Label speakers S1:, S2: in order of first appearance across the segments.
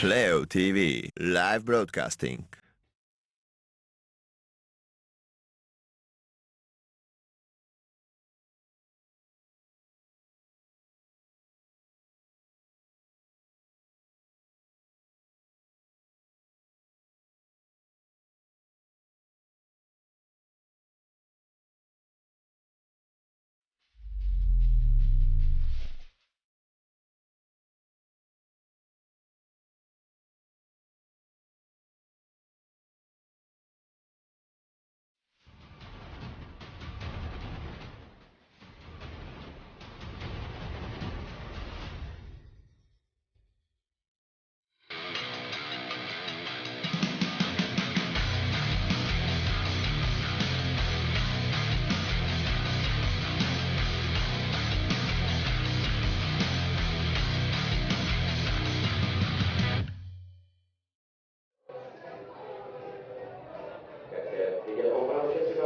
S1: Playo.tv live broadcasting.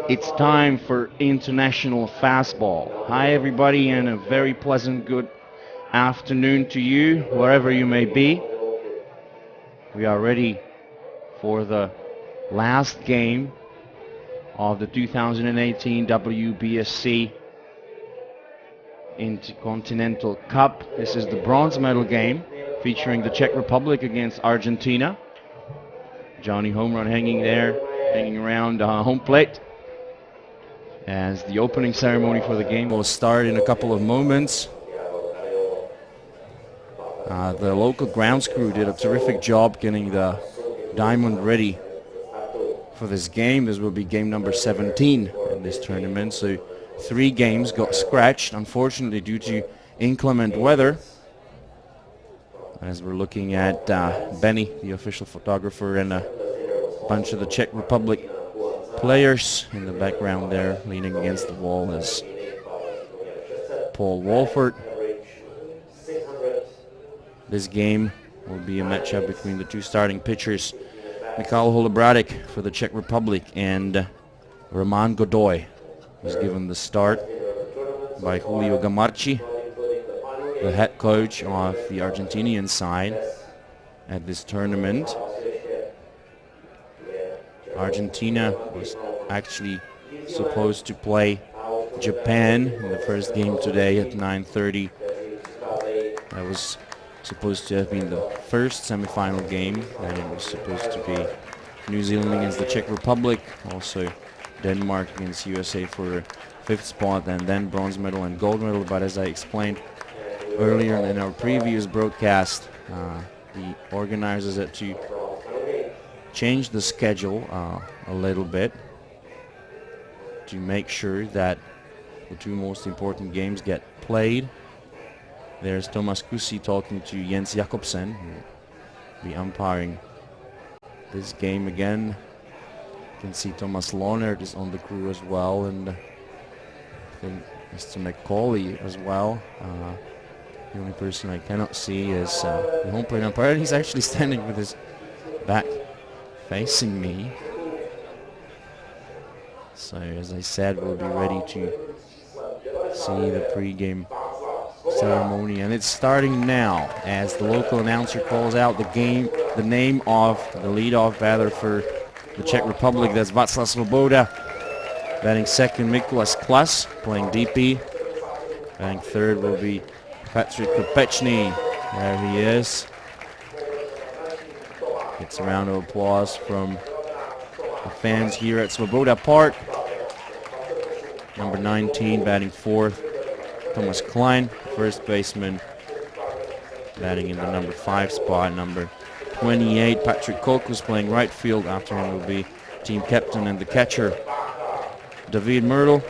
S2: It's time for International Fastball. Hi everybody, and a very pleasant good afternoon to you, wherever you may be. We are ready for the last game of the 2018 WBSC Intercontinental Cup. This is the bronze medal game featuring the Czech Republic against Argentina. Johnny Home Run hanging around home plate, as the opening ceremony for the game will start in a couple of moments. The local grounds crew did a terrific job getting the diamond ready for this game. This will be game number 17 in this tournament, so 3 games got scratched, unfortunately, due to inclement weather. As we're looking at Benny, the official photographer, and a bunch of the Czech Republic players in the background there, leaning against the wall, is Paul Wolford. This game will be a matchup between the 2 starting pitchers, Michal Holobrádek for the Czech Republic and Roman Godoy, who's given the start by Julio Gamarchi, the head coach of the Argentinian side at this tournament. Argentina was actually supposed to play Japan in the first game today at 9:30. That was supposed to have been the first semifinal game. Then it was supposed to be New Zealand against the Czech Republic, also Denmark against USA for a 5th spot, and then bronze medal and gold medal. But as I explained earlier in our previous broadcast, the organizers had to change the schedule a little bit to make sure that the 2 most important games get played. There's Thomas Kussi talking to Jens Jakobsen, who will be umpiring this game again. You can see Thomas Lohnert is on the crew as well, and I think Mr. McCauley as well. The only person I cannot see is the home plate umpire. He's actually standing with his back facing me. So as I said, we'll be ready to see the pre-game ceremony, and it's starting now as the local announcer calls out the name of the leadoff batter for the Czech Republic. That's Václav Svoboda. Batting second, Mikuláš Klas, playing DP. Batting third will be Patrick Kopečný. There he is. Gets a round of applause from the fans here at Svoboda Park. Number 19 batting fourth, Thomas Klein, first baseman, batting in the number 5 spot. Number 28, Patrick Koch, was playing right field. After him will be team captain and the catcher, David Myrtle.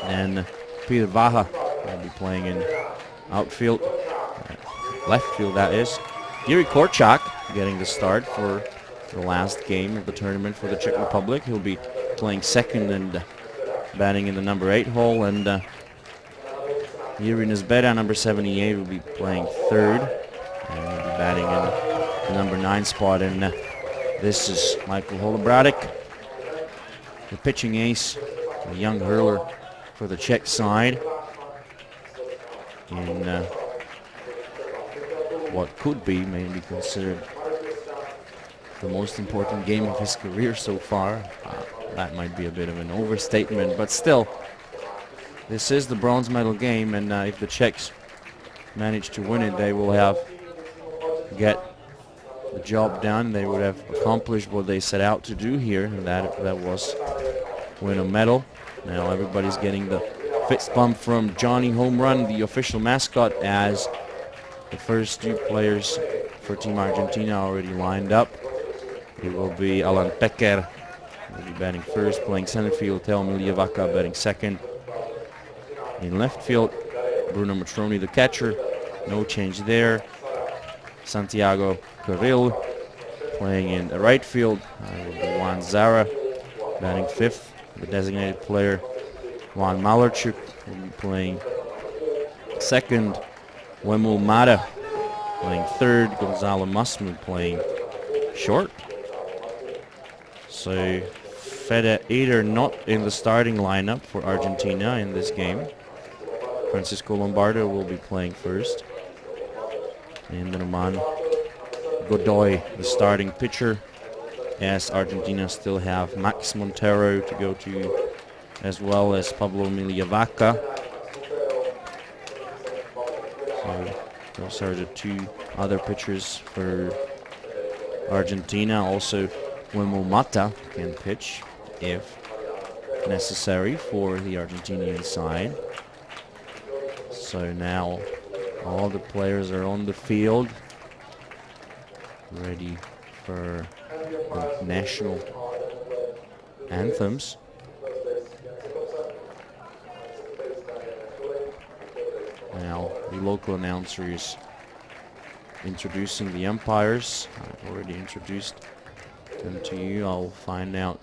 S2: And Peter Vaha will be playing in outfield, left field that is. Yuri Korczak getting the start for the last game of the tournament for the Czech Republic. He'll be playing second and batting in the number 8 hole, and Yuri Nezbeda, number 78, will be playing third, and he'll be batting in the number 9 spot. And this is Michal Holobrádek, the pitching ace, a young hurler for the Czech side. And what could be maybe considered the most important game of his career so far. That might be a bit of an overstatement, but still, this is the bronze medal game, and if the Czechs manage to win it, they will get the job done. They would have accomplished what they set out to do here, and that was win a medal. Now everybody's getting the fist bump from Johnny Home Run, the official mascot, as the first two players for Team Argentina already lined up. It will be Alan Pecker, will be batting first, playing center field. Teo Miliavaca batting second. In left field, Bruno Matroni, the catcher. No change there. Santiago Carril playing in the right field. Will be Juan Zara batting fifth. The designated player, Juan Malarchuk, will be playing second. Wemul Mata playing third. Gonzalo Masmu playing short. So Fede Eder not in the starting lineup for Argentina in this game. Francisco Lombardo will be playing first. And Roman Godoy, the starting pitcher, as Argentina still have Max Montero to go to, as well as Pablo Miliavaca. So those are the two other pitchers for Argentina. Also, Wemul Mata can pitch if necessary for the Argentinian side. So now all the players are on the field, ready for the national anthems. Now the local announcer is introducing the umpires. I've already introduced them to you. I'll find out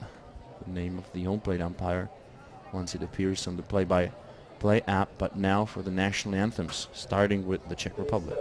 S2: the name of the home plate umpire once it appears on the play-by-play app. But now for the national anthems, starting with the Czech Republic.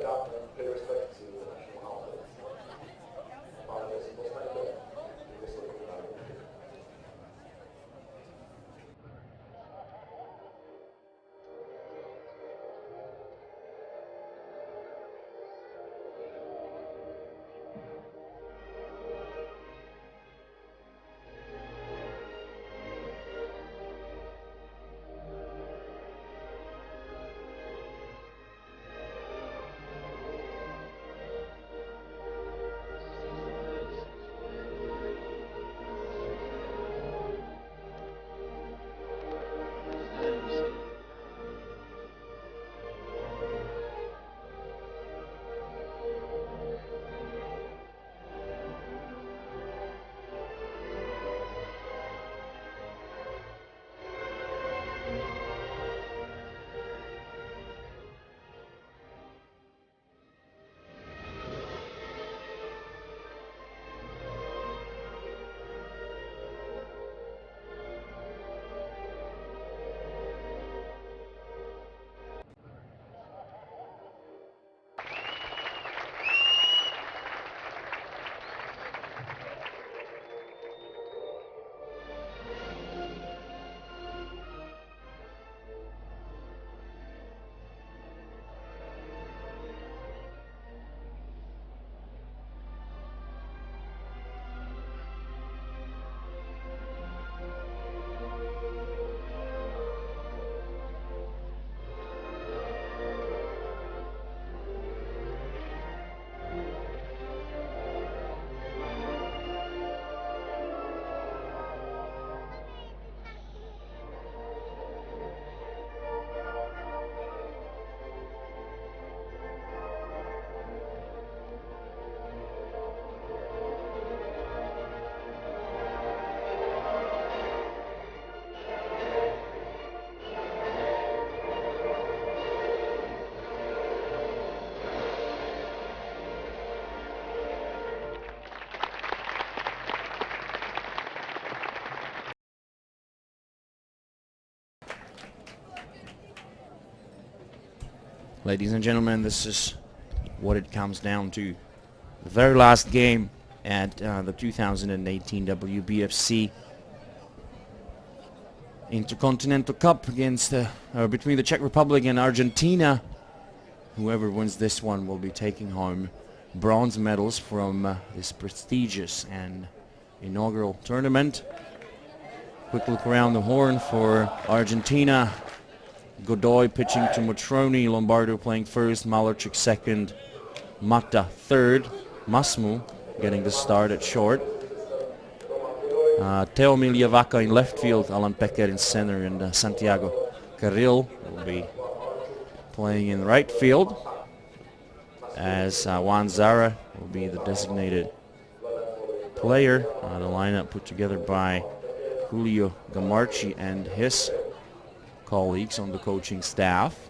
S2: Ladies and gentlemen, this is what it comes down to. The very last game at the 2018 WBFC Intercontinental Cup against between the Czech Republic and Argentina. whoever wins this one will be taking home bronze medals from this prestigious and inaugural tournament. Quick look around the horn for Argentina. Godoy pitching to Matroni, Lombardo playing first, Malarchuk second, Mata third, Masmu getting the start at short. Teo Miljavaca in left field, Alan Pecker in center, and Santiago Carril will be playing in right field, as Juan Zara will be the designated player. The lineup put together by Julio Gamarchi and his colleagues on the coaching staff.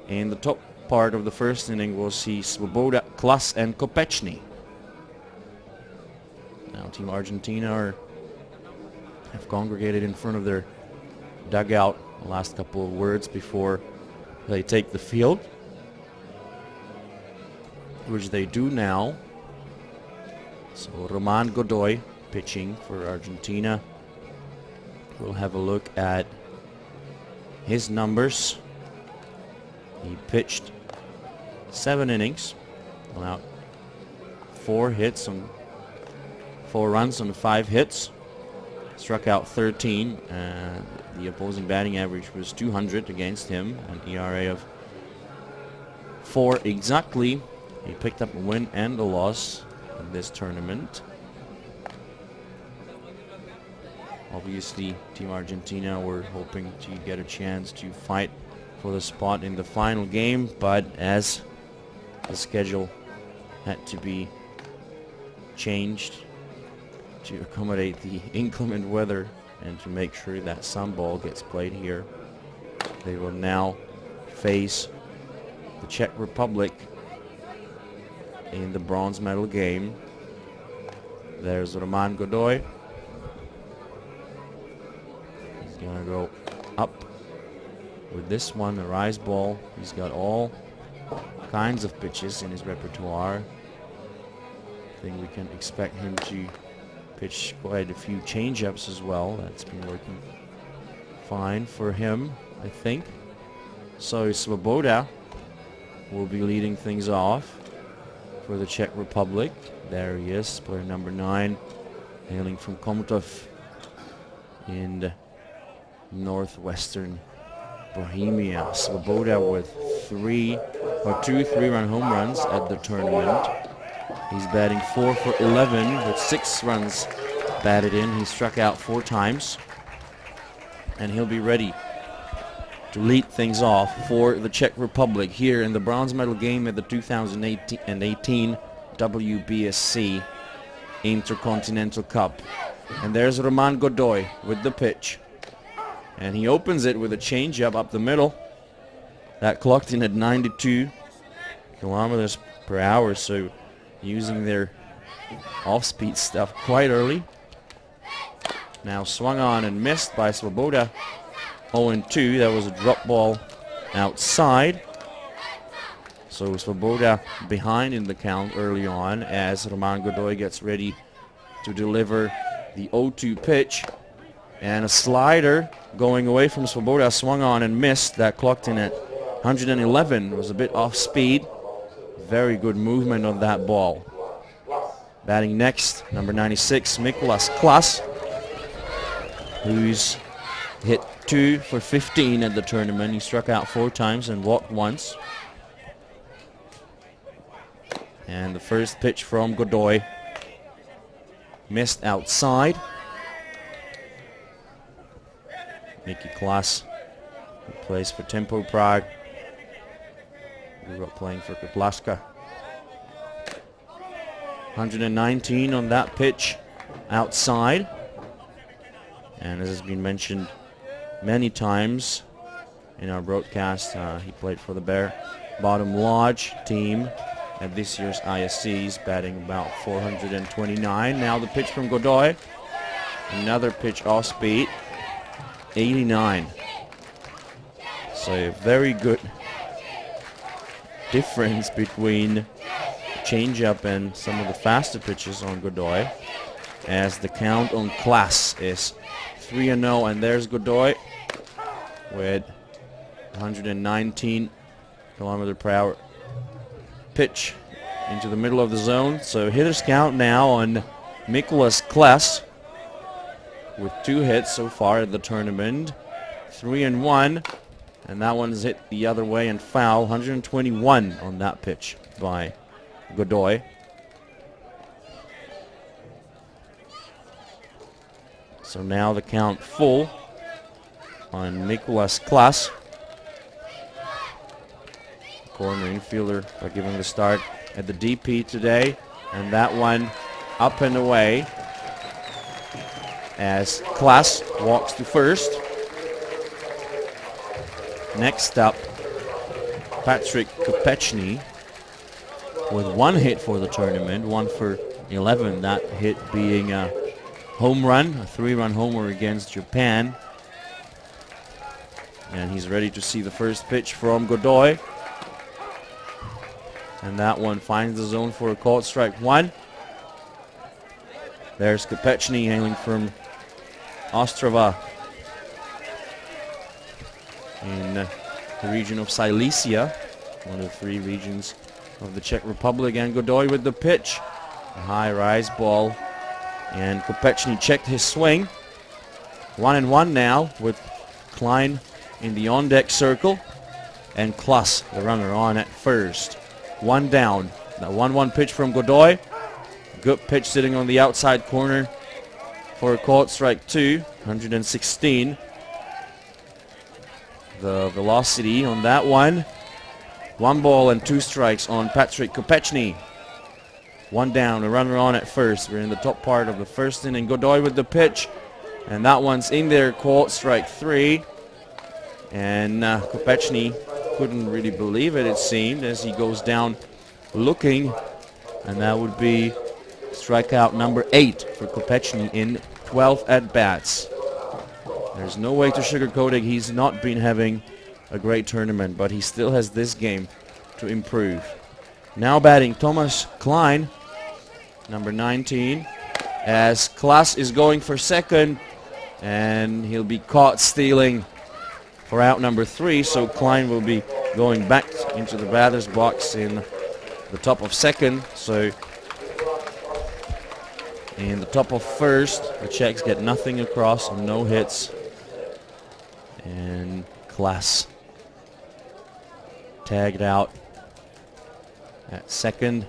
S2: In the top part of the first inning we'll see Svoboda, Klas and Kopechny. Now Team Argentina have congregated in front of their dugout. The last couple of words before they take the field, which they do now. So Roman Godoy pitching for Argentina. We'll have a look at his numbers. He pitched 7 innings, allowed 4 runs on 5 hits, struck out 13, and the opposing batting average was 200 against him, an ERA of 4 exactly. He picked up a win and a loss in this tournament. Obviously, Team Argentina were hoping to get a chance to fight for the spot in the final game, but as the schedule had to be changed to accommodate the inclement weather and to make sure that some ball gets played here, they will now face the Czech Republic in the bronze medal game. There's Roman Godoy. He's gonna go up with this one, a rise ball. He's got all kinds of pitches in his repertoire. I think we can expect him to pitch quite a few change-ups as well. That's been working fine for him, I think. So Svoboda will be leading things off for the Czech Republic. There he is, player number 9, hailing from Komutov in the northwestern Bohemia. Svoboda with 2 3-run home runs at the tournament. He's batting 4 for 11 with 6 runs batted in. He struck out 4 times, and he'll be ready to lead things off for the Czech Republic here in the bronze medal game at the 2018 WBSC Intercontinental Cup. And there's Roman Godoy with the pitch, and he opens it with a changeup up the middle that clocked in at 92 kilometers per hour, so using their off-speed stuff quite early. Now swung on and missed by Svoboda. 0-2. That was a drop ball outside. So Svoboda behind in the count early on as Roman Godoy gets ready to deliver the 0-2 pitch. And a slider going away from Svoboda, swung on and missed. That clocked in at 111. It was a bit off speed. Very good movement on that ball. Batting next, number 96, Mikulas Klas, who's hit 2 for 15 at the tournament. He struck out 4 times and walked once. And the first pitch from Godoy missed outside. Mickey Klas, who plays for Tempo Prague, grew up playing for Kotlaska. 119 on that pitch outside. And as has been mentioned many times in our broadcast, he played for the Bear Bottom Lodge team at this year's ISCs, batting about 429. Now the pitch from Godoy. Another pitch off speed. 89. So a very good difference between changeup and some of the faster pitches on Godoy, as the count on Klas is 3-0, and there's Godoy with 119 km/h pitch into the middle of the zone. So hitters count now on Mikolas Klas with 2 hits so far at the tournament. 3-1, and that one's hit the other way and foul. 121 on that pitch by Godoy. So now the count full on Mikolas Klas. Corner infielder by giving the start at the DP today, and that one up and away as Klas walks to first. Next up, Patrick Kopechny with 1 hit for the tournament, 1 for 11. That hit being a home run, a 3-run homer against Japan. And he's ready to see the first pitch from Godoy. And that one finds the zone for a called strike 1. There's Kopechny hailing from Ostrava in the region of Silesia, one of 3 regions of the Czech Republic. And Godoy with the pitch, a high rise ball, and Kopechny checked his swing. 1-1 now with Klein in the on-deck circle, and Klas, the runner, on at first. 1 down. The 1-1 pitch from Godoy. Good pitch sitting on the outside corner for a called strike 2, 116. The velocity on that one. 1 ball and 2 strikes on Patrick Kopechny. 1 down, a runner on at first. We're in the top part of the first inning. Godoy with the pitch, and that one's in there, called strike 3. And Kopechny couldn't really believe it, it seemed, as he goes down looking, and that would be strikeout number 8 for Kopechny in 12 at-bats. There's no way to sugarcoat it. He's not been having a great tournament, but he still has this game to improve. Now batting Thomas Klein, number 19, as Klas is going for second, and he'll be caught stealing for out number 3, so Klein will be going back into the batter's box in the top of second. So in the top of first, the Czechs get nothing across and no hits, and Klas tagged out at second,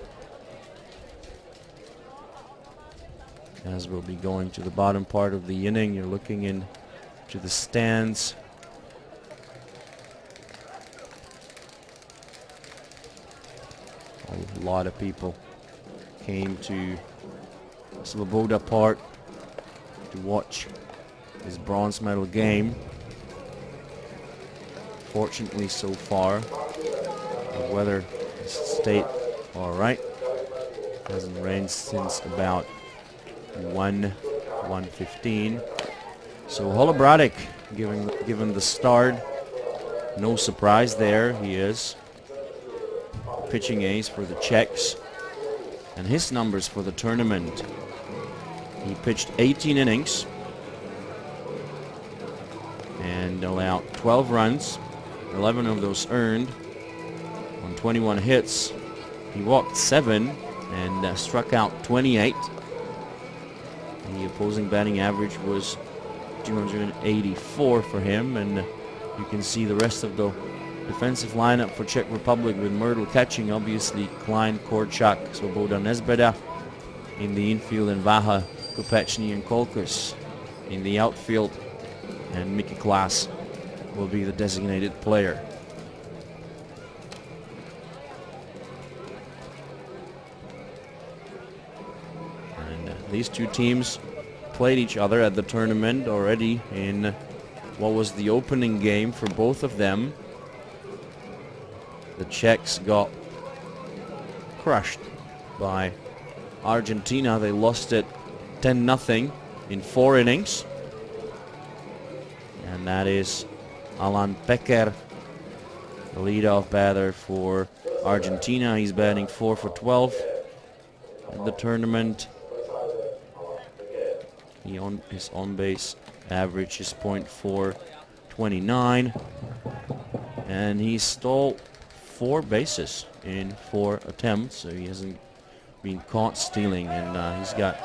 S2: as we'll be going to the bottom part of the inning. You're looking into the stands. A lot of people came to Svoboda Park to watch this bronze medal game. Fortunately, so far, the weather has stayed all right. Hasn't rained since about 1:15. So Holobratic given the start. No surprise there. He is pitching ace for the Czechs, and his numbers for the tournament: he pitched 18 innings and allowed 12 runs, 11 of those earned on 21 hits. He walked 7 and struck out 28. The opposing batting average was 284 for him, and you can see the rest of the defensive lineup for Czech Republic with Myrtle catching, obviously Klein, Korčák, Svoboda, Nezbeda. In the infield, and Vaha, Kopechny, and Kolkus. In the outfield, and Mickey Klas will be the designated player. And these two teams played each other at the tournament already in what was the opening game for both of them. The Czechs got crushed by Argentina. They lost it 10-0 in 4 innings. And that is Alan Peker, the leadoff batter for Argentina. He's batting 4 for 12 at the tournament. His on-base average is .429. And he stole 4 bases in 4 attempts, so he hasn't been caught stealing, and he's got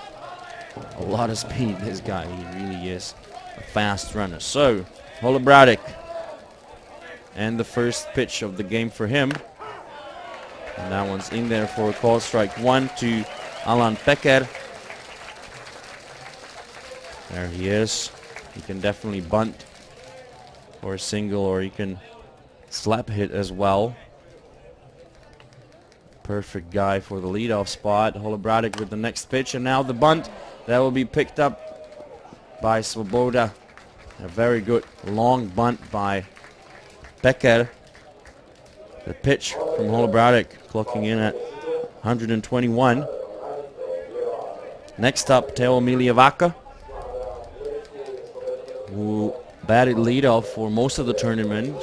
S2: a lot of speed, this guy. He really is a fast runner. So, Holobradic, and the first pitch of the game for him. And that one's in there for a call, strike 1 to Alan Peker. There he is. He can definitely bunt for a single, or he can slap hit as well. Perfect guy for the leadoff spot. Holobradic with the next pitch, and now the bunt. That will be picked up by Svoboda. A very good long bunt by Peker. The pitch from Holobradic, clocking in at 121. Next up, Teo Miliavaca, who batted leadoff for most of the tournament,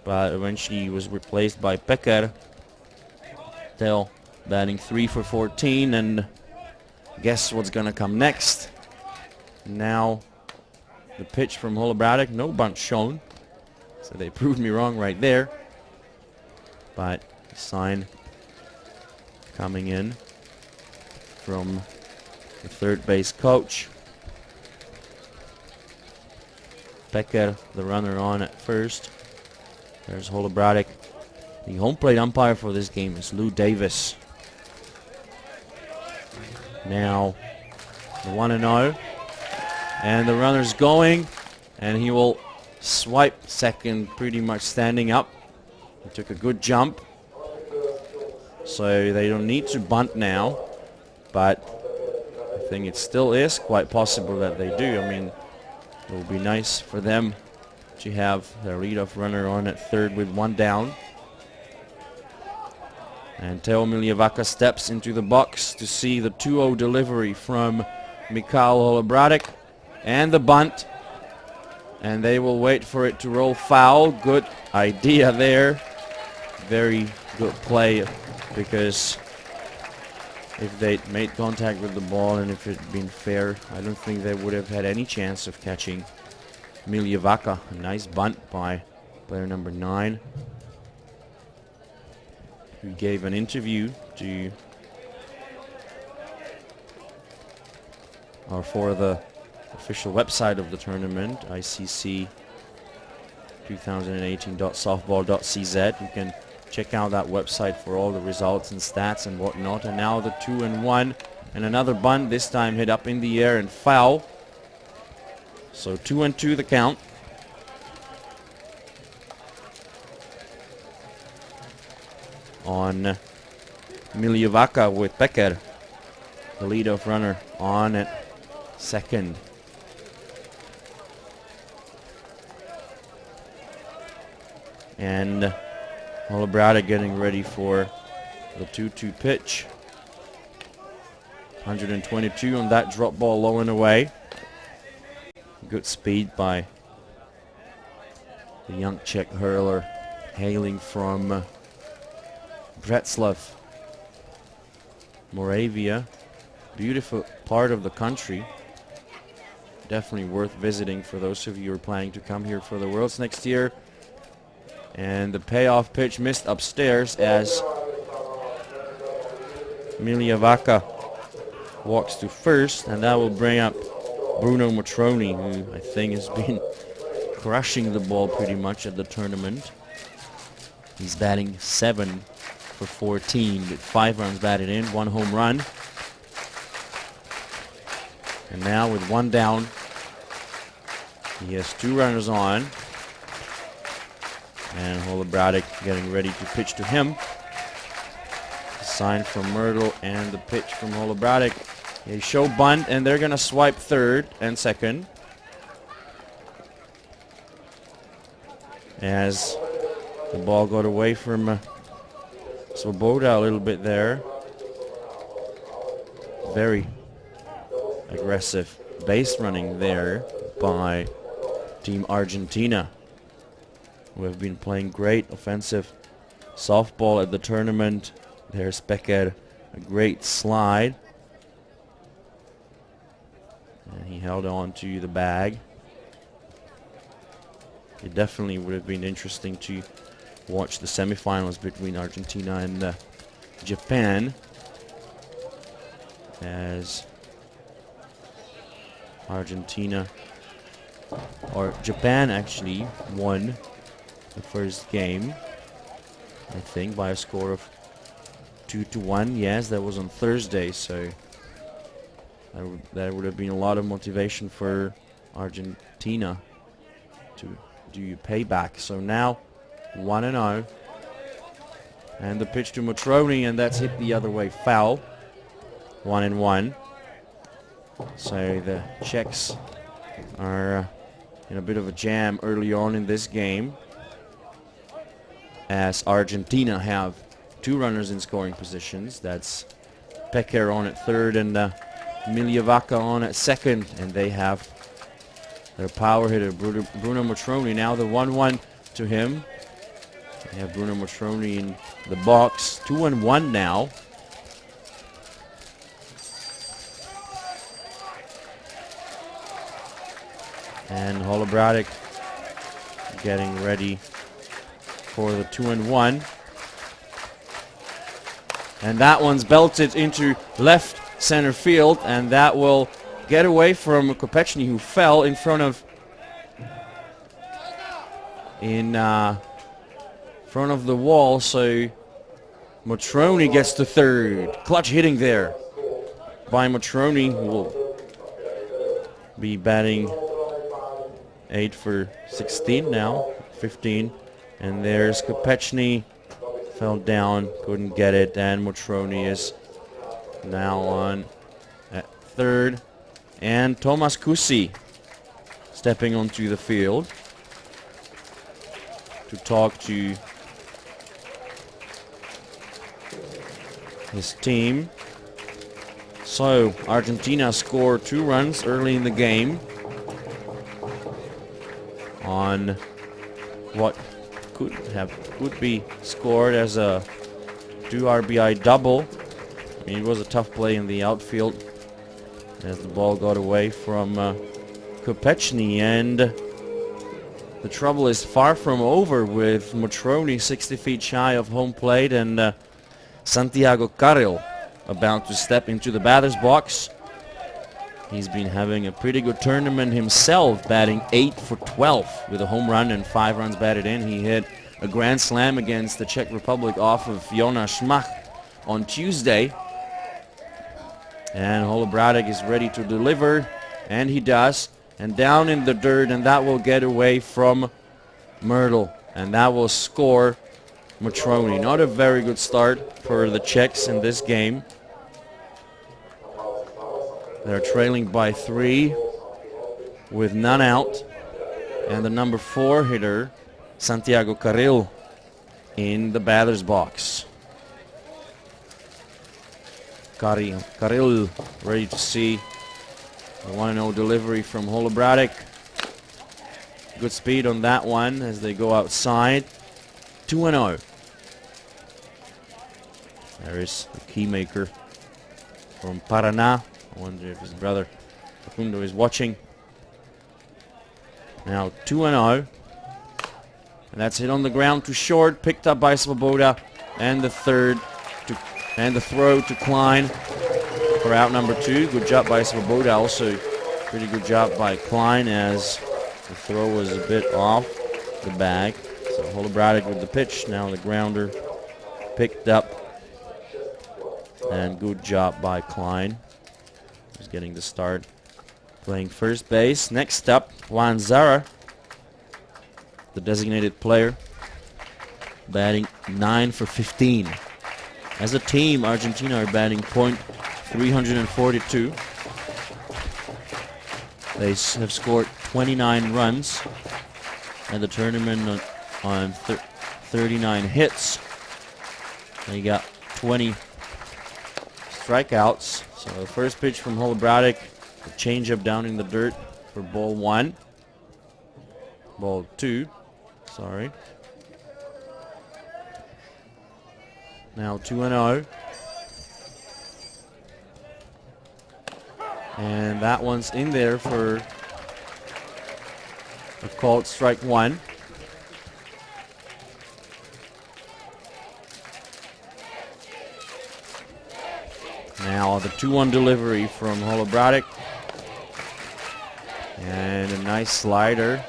S2: but when she was replaced by Peker, Teo batting 3 for 14, and guess what's gonna come next? Now the pitch from Holobradic, no bunt shown, so they proved me wrong right there. But sign coming in from the third base coach. Peker, the runner, on at first. There's Holobradic. The home plate umpire for this game is Lou Davis. Now the 1-0, and the runner's going, and he will swipe second, pretty much standing up. He took a good jump, so they don't need to bunt now, but I think it still is quite possible that they do. I mean, it will be nice for them to have their leadoff runner on at third with 1 down. And Teo Miliavaca steps into the box to see the 2-0 delivery from Mikhail Holobradic, and the bunt, and they will wait for it to roll foul. Good idea there. Very good play, because if they'd made contact with the ball and if it had been fair, I don't think they would have had any chance of catching Miliavaca. A nice bunt by player number 9, who gave an interview to for the official website of the tournament, icc2018.softball.cz. You can check out that website for all the results and stats and whatnot. And now the 2-1, and another bunt, this time hit up in the air and foul. So 2-2 the count. On Miliavaca with Peker, the leadoff runner, on at second. And Holobradic getting ready for the 2-2 pitch. 122 on that drop ball, low and away. Good speed by the young Czech hurler, hailing from Břeclav, Moravia. Beautiful part of the country. Definitely worth visiting for those of you who are planning to come here for the Worlds next year. And the payoff pitch missed upstairs as Miliavaca walks to first, and that will bring up Bruno Matroni, who I think has been crushing the ball pretty much at the tournament. He's batting 7 for 14 with 5 runs batted in, 1 home run. And now with 1 down, he has 2 runners on. And Holobradic getting ready to pitch to him. The sign from Myrtle and the pitch from Holobradic. They show bunt, and they're going to swipe third and second. As the ball got away from Svoboda a little bit there. Very aggressive base running there by Team Argentina, who have been playing great offensive softball at the tournament. There's Peker, a great slide. And he held on to the bag. It definitely would have been interesting to watch the semifinals between Argentina and Japan, as Japan actually won the first game, I think, by a score of 2-1. Yes, that was on Thursday, so that would have been a lot of motivation for Argentina to do payback. So now 1-0, and the pitch to Matroni, and that's hit the other way, foul. 1-1. So the Czechs are in a bit of a jam early on in this game, as Argentina have 2 runners in scoring positions. That's Peker on at third and Miljavaca on at second, and they have their power hitter Bruno Matroni. Now the 1-1 to him. They have Bruno Matroni in the box. 2-1 now. And Holobradic getting ready for the 2-1. And that one's belted into left center field, and that will get away from Kopechny, who fell in front of the wall. So Matroni gets the third. Clutch hitting there by Matroni, who will be batting 8 for 16 now, 15. And there's Kopechny, fell down, couldn't get it, and Matroni is now on at third. And Tomas Kusi stepping onto the field to talk to his team. So Argentina scored 2 runs early in the game on what could be scored as a 2 RBI double. I mean, it was a tough play in the outfield as the ball got away from Kopechny, and the trouble is far from over with Matroni 60 feet shy of home plate, and Santiago Carril about to step into the batter's box. He's been having a pretty good tournament himself, batting 8 for 12 with a home run and 5 runs batted in. He hit a grand slam against the Czech Republic off of Jonas Schmach on Tuesday. And Holobradic is ready to deliver, and he does. And down in the dirt, and that will get away from Myrtle, and that will score Matroni. Not a very good start for the Czechs in this game. They're trailing by 3 with none out, and the number 4 hitter, Santiago Carril, in the batter's box. Carril ready to see the 1-0 delivery from Holobradic. Good speed on that one as they go outside. 2-0. There is the key maker from Paraná. I wonder if his brother Facundo is watching. Now 2-0. And that's hit on the ground to short, picked up by Svoboda, and the throw to Klein for out number 2. Good job by Svoboda. Also pretty good job by Klein as the throw was a bit off the bag. So Holobradic with the pitch. Now the grounder picked up. And good job by Klein. He's getting the start playing first base. Next up, Juan Zara, the designated player, batting 9 for 15. As a team, Argentina are batting .342. They have scored 29 runs and the tournament on 39 hits. They got 20 strikeouts. So the first pitch from Holobradic, a changeup down in the dirt for ball 1. Ball 2, sorry. Now 2-0. And that one's in there for a called strike 1. Now the 2-1 delivery from Holobratic. And a nice slider.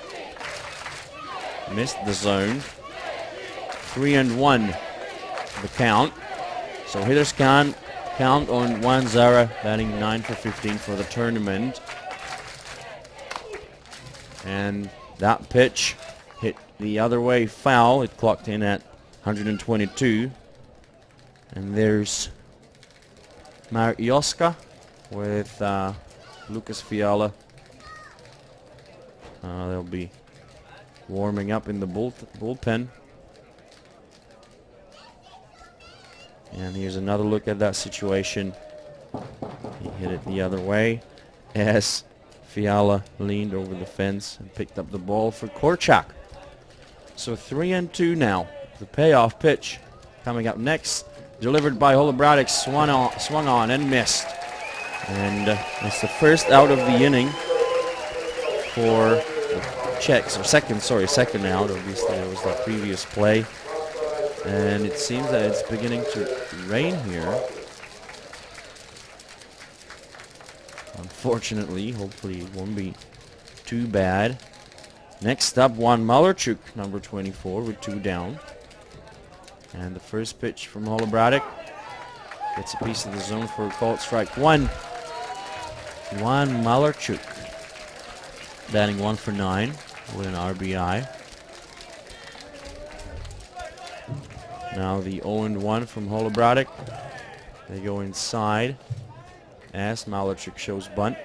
S2: Missed the zone. 3-1 the count. So hitters count on Juan Zara, batting 9 for 15 for the tournament. And that pitch hit the other way foul. It clocked in at 122. And there's Marek Joska with Lucas Fiala. They'll be warming up in the bullpen. And here's another look at that situation. He hit it the other way as Fiala leaned over the fence and picked up the ball for Korczak. So 3-2 now. The payoff pitch coming up next. Delivered by Holobratic, swung on and missed. And it's the first out of the inning for the Czechs, or second out. Obviously, there was that previous play. And it seems that it's beginning to rain here. Unfortunately, hopefully it won't be too bad. Next up, Juan Malarchuk, number 24, with 2 down. And the first pitch from Holobratic gets a piece of the zone for a called strike 1. Juan Malarchuk, batting 1 for 9 with an RBI. Now the 0-1 from Holobratic. They go inside as Malarchuk shows bunt.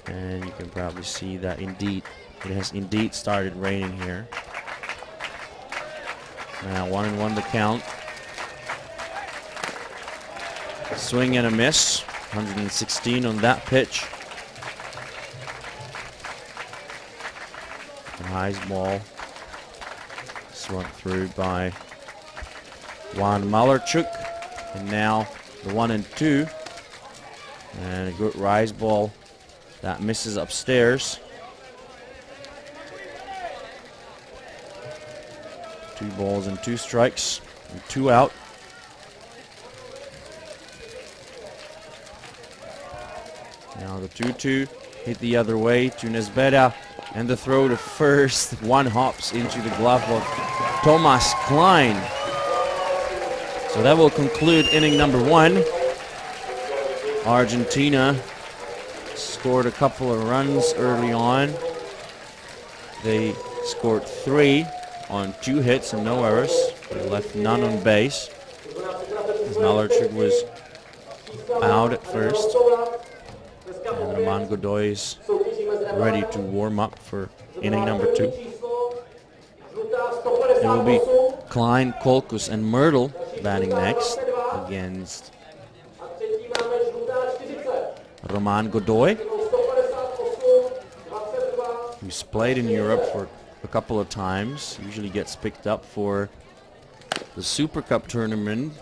S2: And you can probably see that it has indeed started raining here. Now 1-1 the count. Swing and a miss. 116 on that pitch. A high ball swung through by Juan Malarchuk. And now the 1-2. And a good rise ball that misses upstairs. 2 balls and 2 strikes. And 2 out. Now the 2-2 hit the other way to Nesbeda. And the throw to first. 1 hops into the glove of Thomas Klein. So that will conclude inning number 1. Argentina scored a couple of runs early on. They scored 3 on 2 hits and no errors. They left none on base. As Malarchuk was out at first. And Roman Godoy is ready to warm up for inning number 2. It will be Klein, Kolkus, and Myrtle batting next against Roman Godoy, who's played in Europe for a couple of times. Usually gets picked up for the Super Cup tournament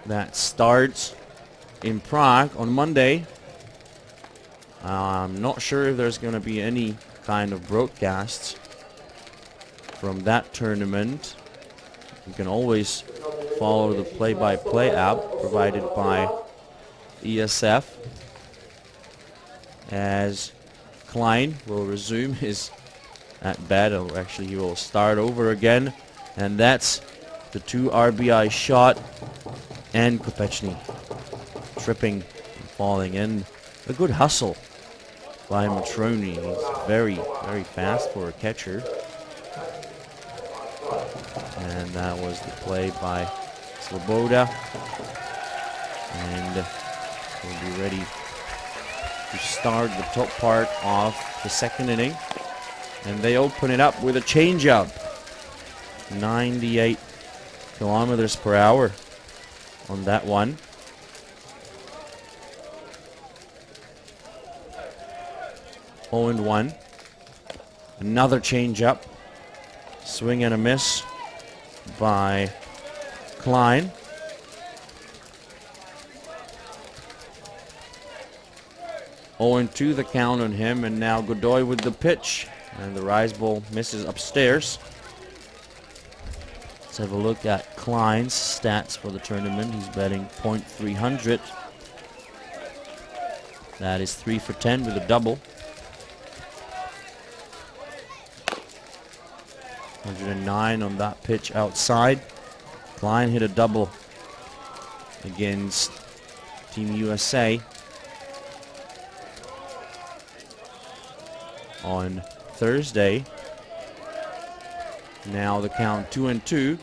S2: that starts in Prague on Monday. I'm not sure if there's going to be any kind of broadcasts from that tournament. You can always follow the play-by-play app provided by ESF, as Klein will resume his at-bat. Actually, he will start over again. And that's the 2 RBI shot. And Kopechny tripping and falling in. A good hustle by Matroni. He's very, very fast for a catcher. And that was the play by Svoboda. And we'll be ready to start the top part of the second inning. And they open it up with a changeup. 98 kilometers per hour on that one. Oh and 1. Another changeup. Swing and a miss by Klein. Oh and 2 the count on him, and now Godoy with the pitch. And the rise ball misses upstairs. Let's have a look at Klein's stats for the tournament. He's batting .300. That is 3 for 10 with a double. 109 on that pitch outside. Klein hit a double against Team USA on Thursday. Now the count 2-2,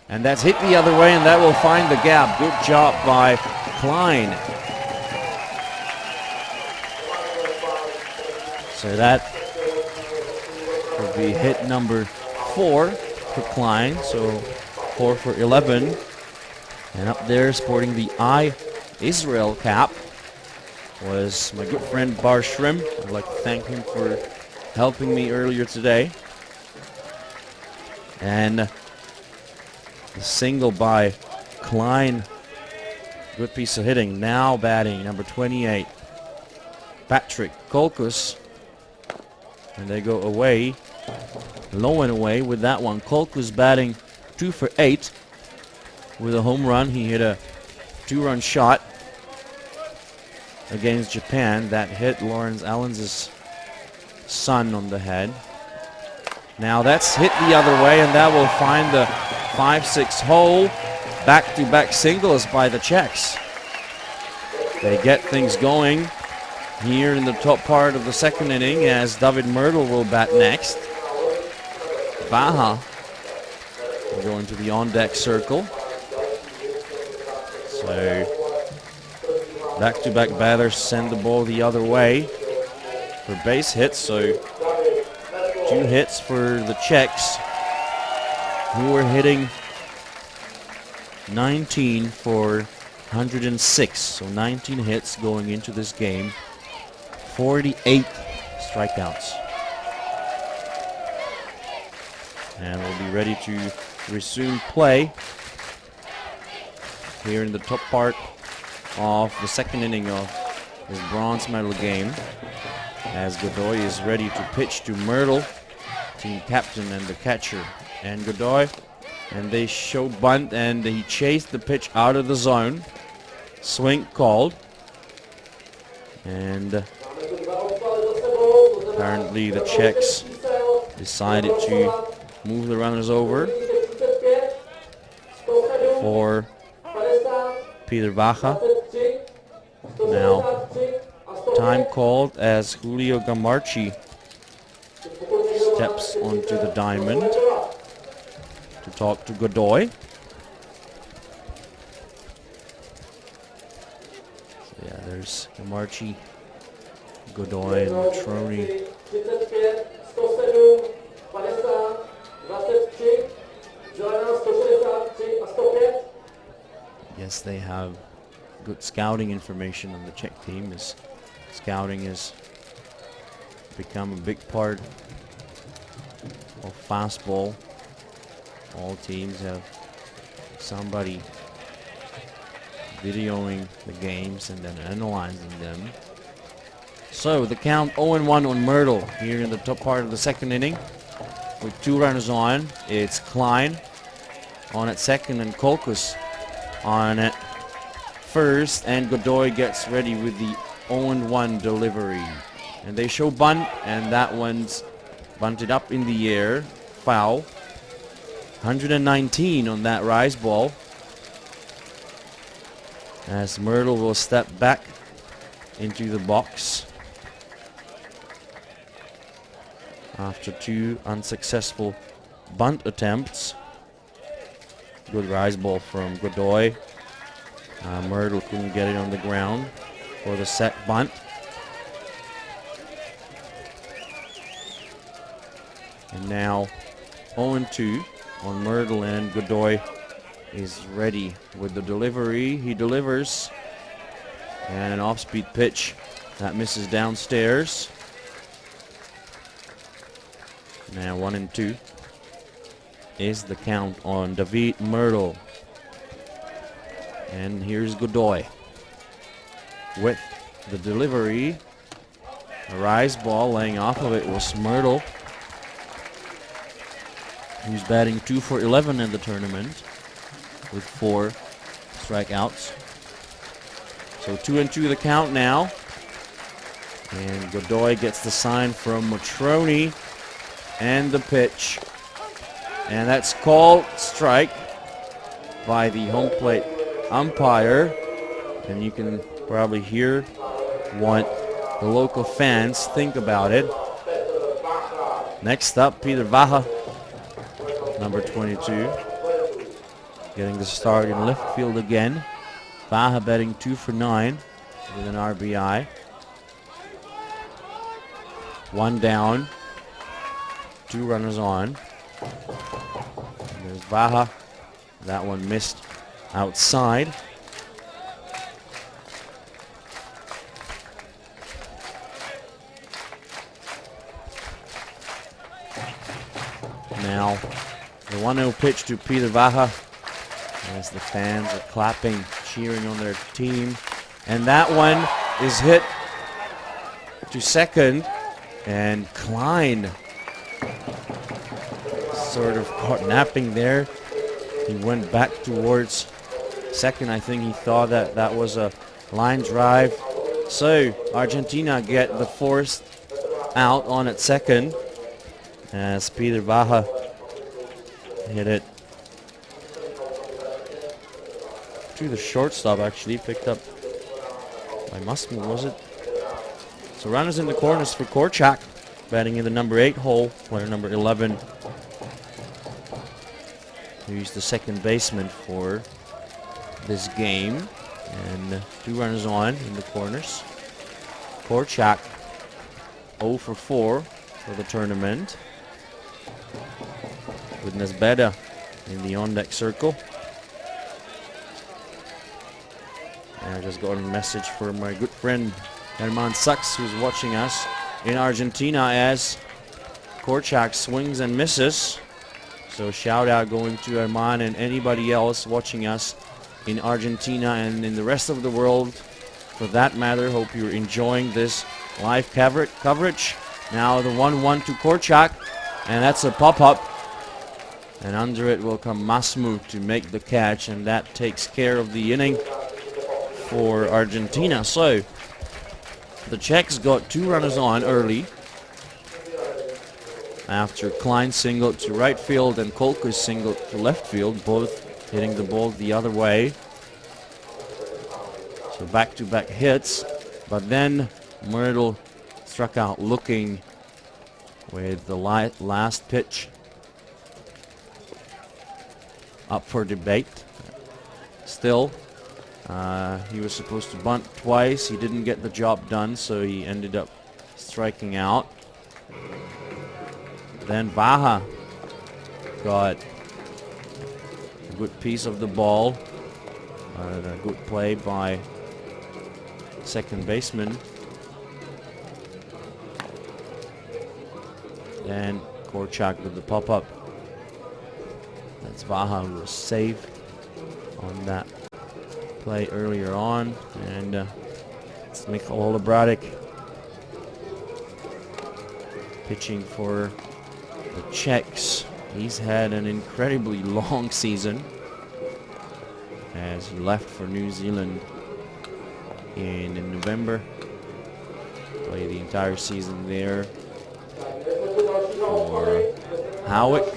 S2: and that's hit the other way, and that will find the gap. Good job by Klein. So that will be hit number 4 for Klein, so 4 for 11. And up there, sporting the Israel cap, was my good friend Bar Shrim. I'd like to thank him for helping me earlier today. And the single by Klein. Good piece of hitting. Now batting, number 28, Patrick Kolkus. And they go away, low and away with that one. Kolkus batting 2 for 8 with a home run. He hit a 2-run shot against Japan that hit Lawrence Allens' son on the head. Now that's hit the other way, and that will find the 5-6 hole. Back-to-back singles by the Czechs. They get things going here in the top part of the second inning as David Myrtle will bat next. Baha will go into the on-deck circle. So back-to-back batters send the ball the other way for base hits. So 2 hits for the Czechs, who were hitting 19 for 106. So 19 hits going into this game. 48 strikeouts. And we'll be ready to resume play here in the top part of the second inning of this bronze medal game, as Godoy is ready to pitch to Myrtle, team captain and the catcher. And Godoy, and they show bunt, and he chased the pitch out of the zone. Swing called. And apparently the Czechs decided to move the runners over for Peter Vacha. Now time called as Julio Gamarchi steps onto the diamond to talk to Godoy. So yeah, there's Gamarchi, Godoy, and Matroni. Yes, they have good scouting information on the Czech team, as scouting has become a big part of fastball. All teams have somebody videoing the games and then analyzing them. So the count 0-1 on Myrtle here in the top part of the second inning. With 2 runners on, it's Klein on at second and Kolkus on at first, and Godoy gets ready with the 0-1 delivery. And they show bunt, and that one's bunted up in the air, foul. 119 on that rise ball, as Myrtle will step back into the box after 2 unsuccessful bunt attempts. Good rise ball from Godoy. Myrtle couldn't get it on the ground for the set bunt. And now 0-2 on Myrtle, and Godoy is ready with the delivery. He delivers, and an off-speed pitch that misses downstairs. Now 1-2 is the count on David Myrtle. And here's Godoy with the delivery. A rise ball, laying off of it was Myrtle. who's batting 2 for 11 in the tournament with 4 strikeouts. So 2-2 the count now. And Godoy gets the sign from Matroni. And the pitch. And that's called strike by the home plate umpire. And you can probably hear what the local fans think about it. Next up, Peter Vaha, number 22, getting the start in left field again. Vaha batting 2 for 9 with an RBI. 1 down, 2 runners on. And there's Vaha. That one missed outside. Now, the 1-0 pitch to Peter Vaha as the fans are clapping, cheering on their team. And that one is hit to second, and Klein sort of caught napping there. He went back towards second. I think he thought that that was a line drive. So Argentina get the forced out on at second as Peter Vaha hit it to the shortstop, actually picked up by Masmu, was it? So runners in the corners for Korczak, batting in the number 8 hole, player number 11, who's the second baseman for this game. And 2 runners on in the corners. Korczak 0 for 4 for the tournament, with Nesbeda in the on-deck circle. And I just got a message from my good friend Herman Sachs, who's watching us in Argentina as Korczak swings and misses. So shout out going to Herman and anybody else watching us in Argentina and in the rest of the world for that matter. Hope you're enjoying this live coverage. Now the 1-1 to Korczak, and that's a pop-up. And under it will come Masmu to make the catch, and that takes care of the inning for Argentina. So the Czechs got 2 runners on early after Klein singled to right field and Kolka singled to left field, both hitting the ball the other way. So back-to-back hits, but then Myrtle struck out looking with the last pitch up for debate. Still, he was supposed to bunt twice. He didn't get the job done, so he ended up striking out. Then Vaha got a good piece of the ball. A good play by second baseman. Then Korczak with the pop-up. That's Vaha, who was safe on that play earlier on. And it's Michal Olabradek pitching for the Czechs. He's had an incredibly long season as he left for New Zealand in November. Played the entire season there for Howick.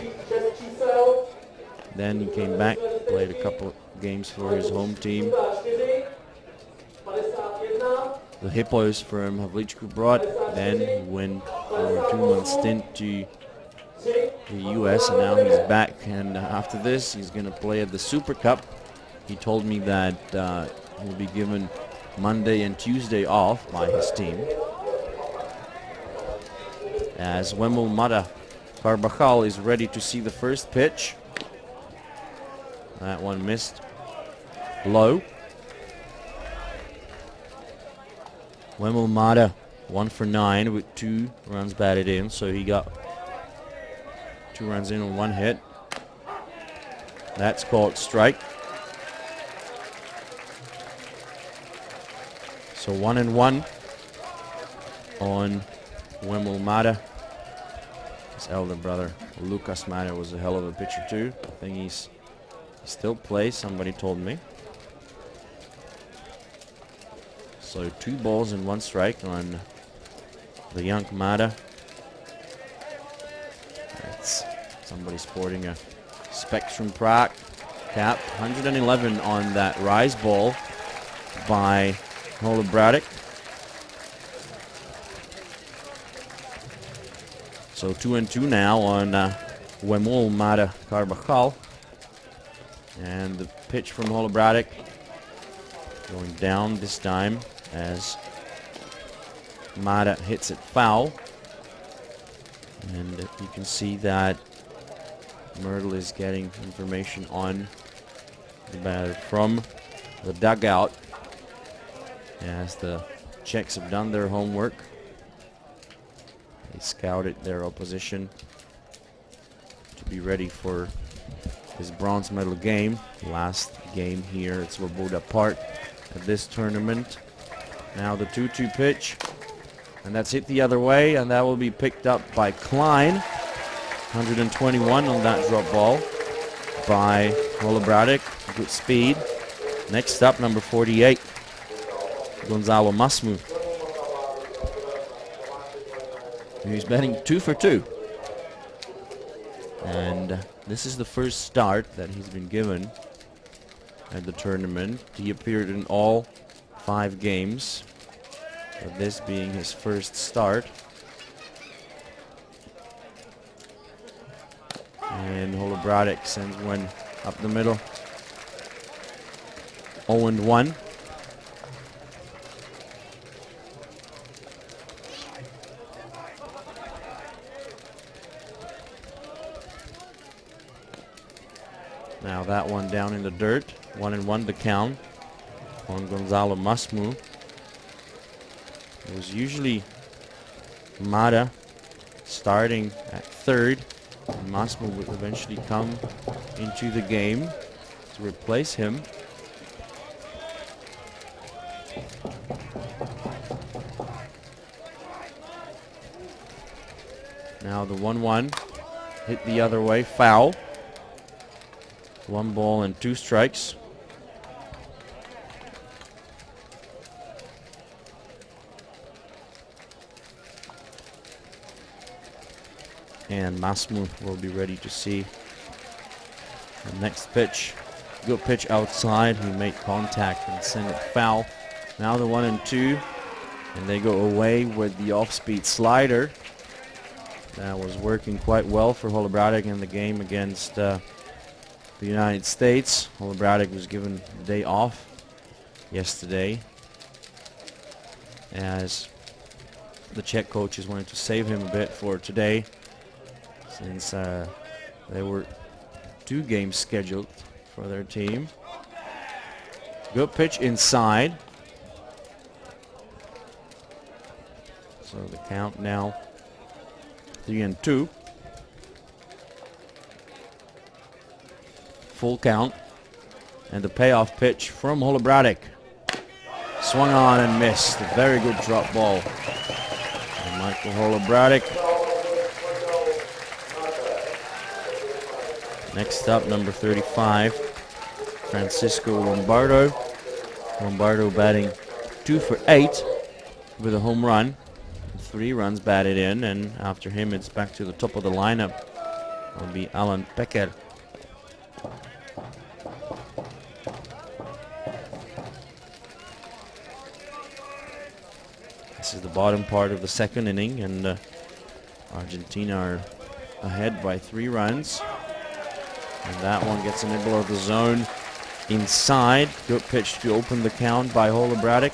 S2: Then he came back, played a couple games for his home team. The Hippos from Havličku Brod. Then he went for a 2-month stint to the US, and now he's back. And after this, he's going to play at the Super Cup. He told me that he'll be given Monday and Tuesday off by his team. As Wemel Mada Carbajal is ready to see the first pitch. That one missed low. Wemel Mada 1 for 9 with 2 runs batted in, so he got 2 runs in on 1 hit. That's called strike. So 1-1 on Wemel Mada. His elder brother, Lukas Mata, was a hell of a pitcher too. I think he still plays, somebody told me. So 2 balls and 1 strike on the young Mata. It's somebody sporting a Spectrum Prague cap. 111 on that rise ball by Holobradic. So 2-2 now on Wemul Mata Carbajal. And the pitch from Holobradic going down this time as Mata hits it foul. And you can see that Myrtle is getting information on the batter from the dugout as the Czechs have done their homework. They scouted their opposition to be ready for this bronze medal game. Last game here at Svoboda Park at this tournament. Now the 2-2 pitch, and that's hit the other way, and that will be picked up by Klein. 121 on that drop ball by Holobradic. Good speed. Next up, number 48, Gonzalo Masmu. He's batting 2 for 2. And this is the first start that he's been given at the tournament. He appeared in all 5 games, but this being his first start. And Holobradic sends one up the middle. 0-1. Now that one down in the dirt. 1-1 to count on Gonzalo Masmu. It was usually Mata starting at third, and Masmu would eventually come into the game to replace him. Now the 1-1 hit the other way, foul. 1 ball and 2 strikes. And Masmu will be ready to see the next pitch. Good pitch outside. He made contact and sent it foul. Now the 1-2, and they go away with the off-speed slider. That was working quite well for Holobradic in the game against the United States. Holobradic was given the day off yesterday as the Czech coaches wanted to save him a bit for today, since there were 2 games scheduled for their team. Good pitch inside. So the count now 3-2. Full count. And the payoff pitch from Holobradic. Swung on and missed. A very good drop ball. And Michael Holobradic. Next up, number 35, Francisco Lombardo. Lombardo batting 2 for 8 with a home run. 3 runs batted in, and after him it's back to the top of the lineup. Will be Alan Pecker. This is the bottom part of the second inning, and Argentina are ahead by 3 runs. And that one gets in the middle of the zone inside. Good pitch to open the count by Holobradic.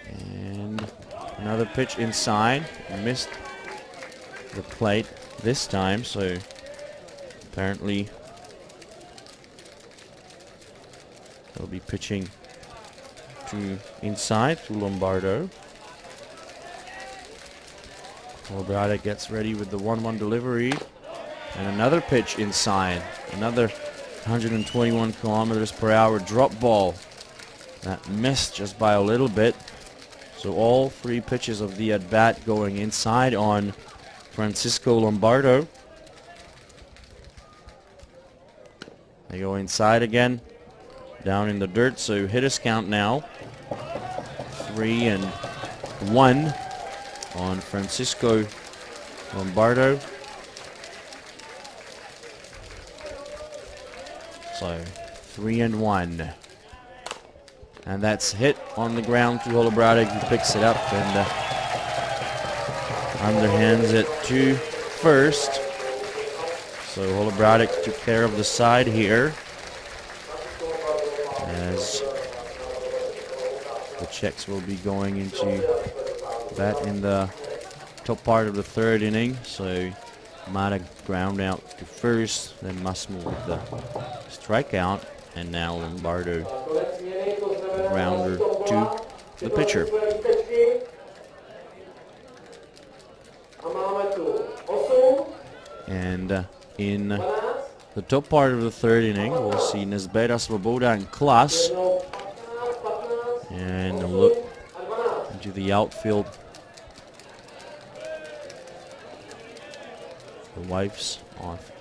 S2: And another pitch inside. Missed the plate this time, so apparently they'll be pitching to inside to Lombardo. Holobradic gets ready with the 1-1 delivery, and another pitch inside. Another 121 kilometers per hour drop ball That missed just by a little bit. So all 3 pitches of the at-bat going inside on Francisco Lombardo. They go inside again, down in the dirt, so hitters count now. 3-1 on Francisco Lombardo. So 3-1. And that's hit on the ground to Holobradic, who picks it up and underhands it to first. So Holobradic took care of the side here, as the Czechs will be going into that in the top part of the 3rd inning. So Mata ground out to first, then Masmo with the strikeout, and now Lombardo grounder to the pitcher. And in the top part of the 3rd inning, we'll see Nezbeda, Svoboda, and Klas. And a look into the outfield. The wipes off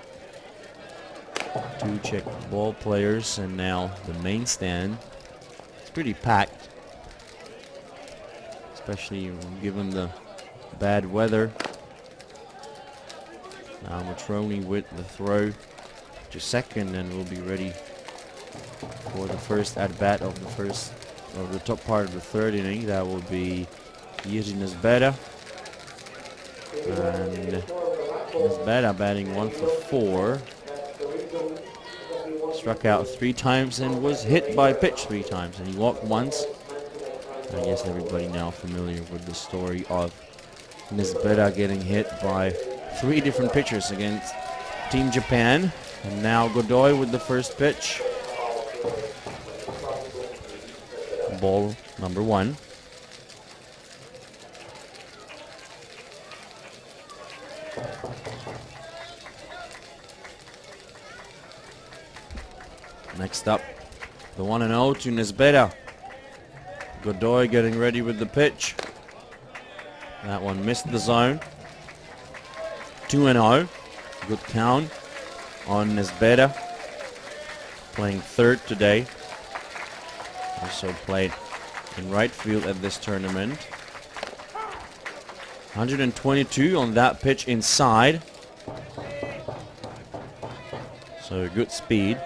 S2: 2 Czech ball players, and now the main stand. It's pretty packed, especially given the bad weather. Now Matroni with the throw to second, and we'll be ready for the first at-bat of the top part of the 3rd inning. That will be Jiří Nezbeda. And Nezbeda batting 1 for 4. Struck out 3 times and was hit by pitch 3 times, and he walked once. I guess everybody now familiar with the story of Nezbeda getting hit by 3 different pitchers against Team Japan. And now Godoy with the first pitch. Ball number 1. Next up, the 1-0 to Nezbeda. Godoy getting ready with the pitch. That one missed the zone. 2-0. Good count on Nezbeda. Playing 3rd today. Also played in right field at this tournament. 122 on that pitch inside. So good speed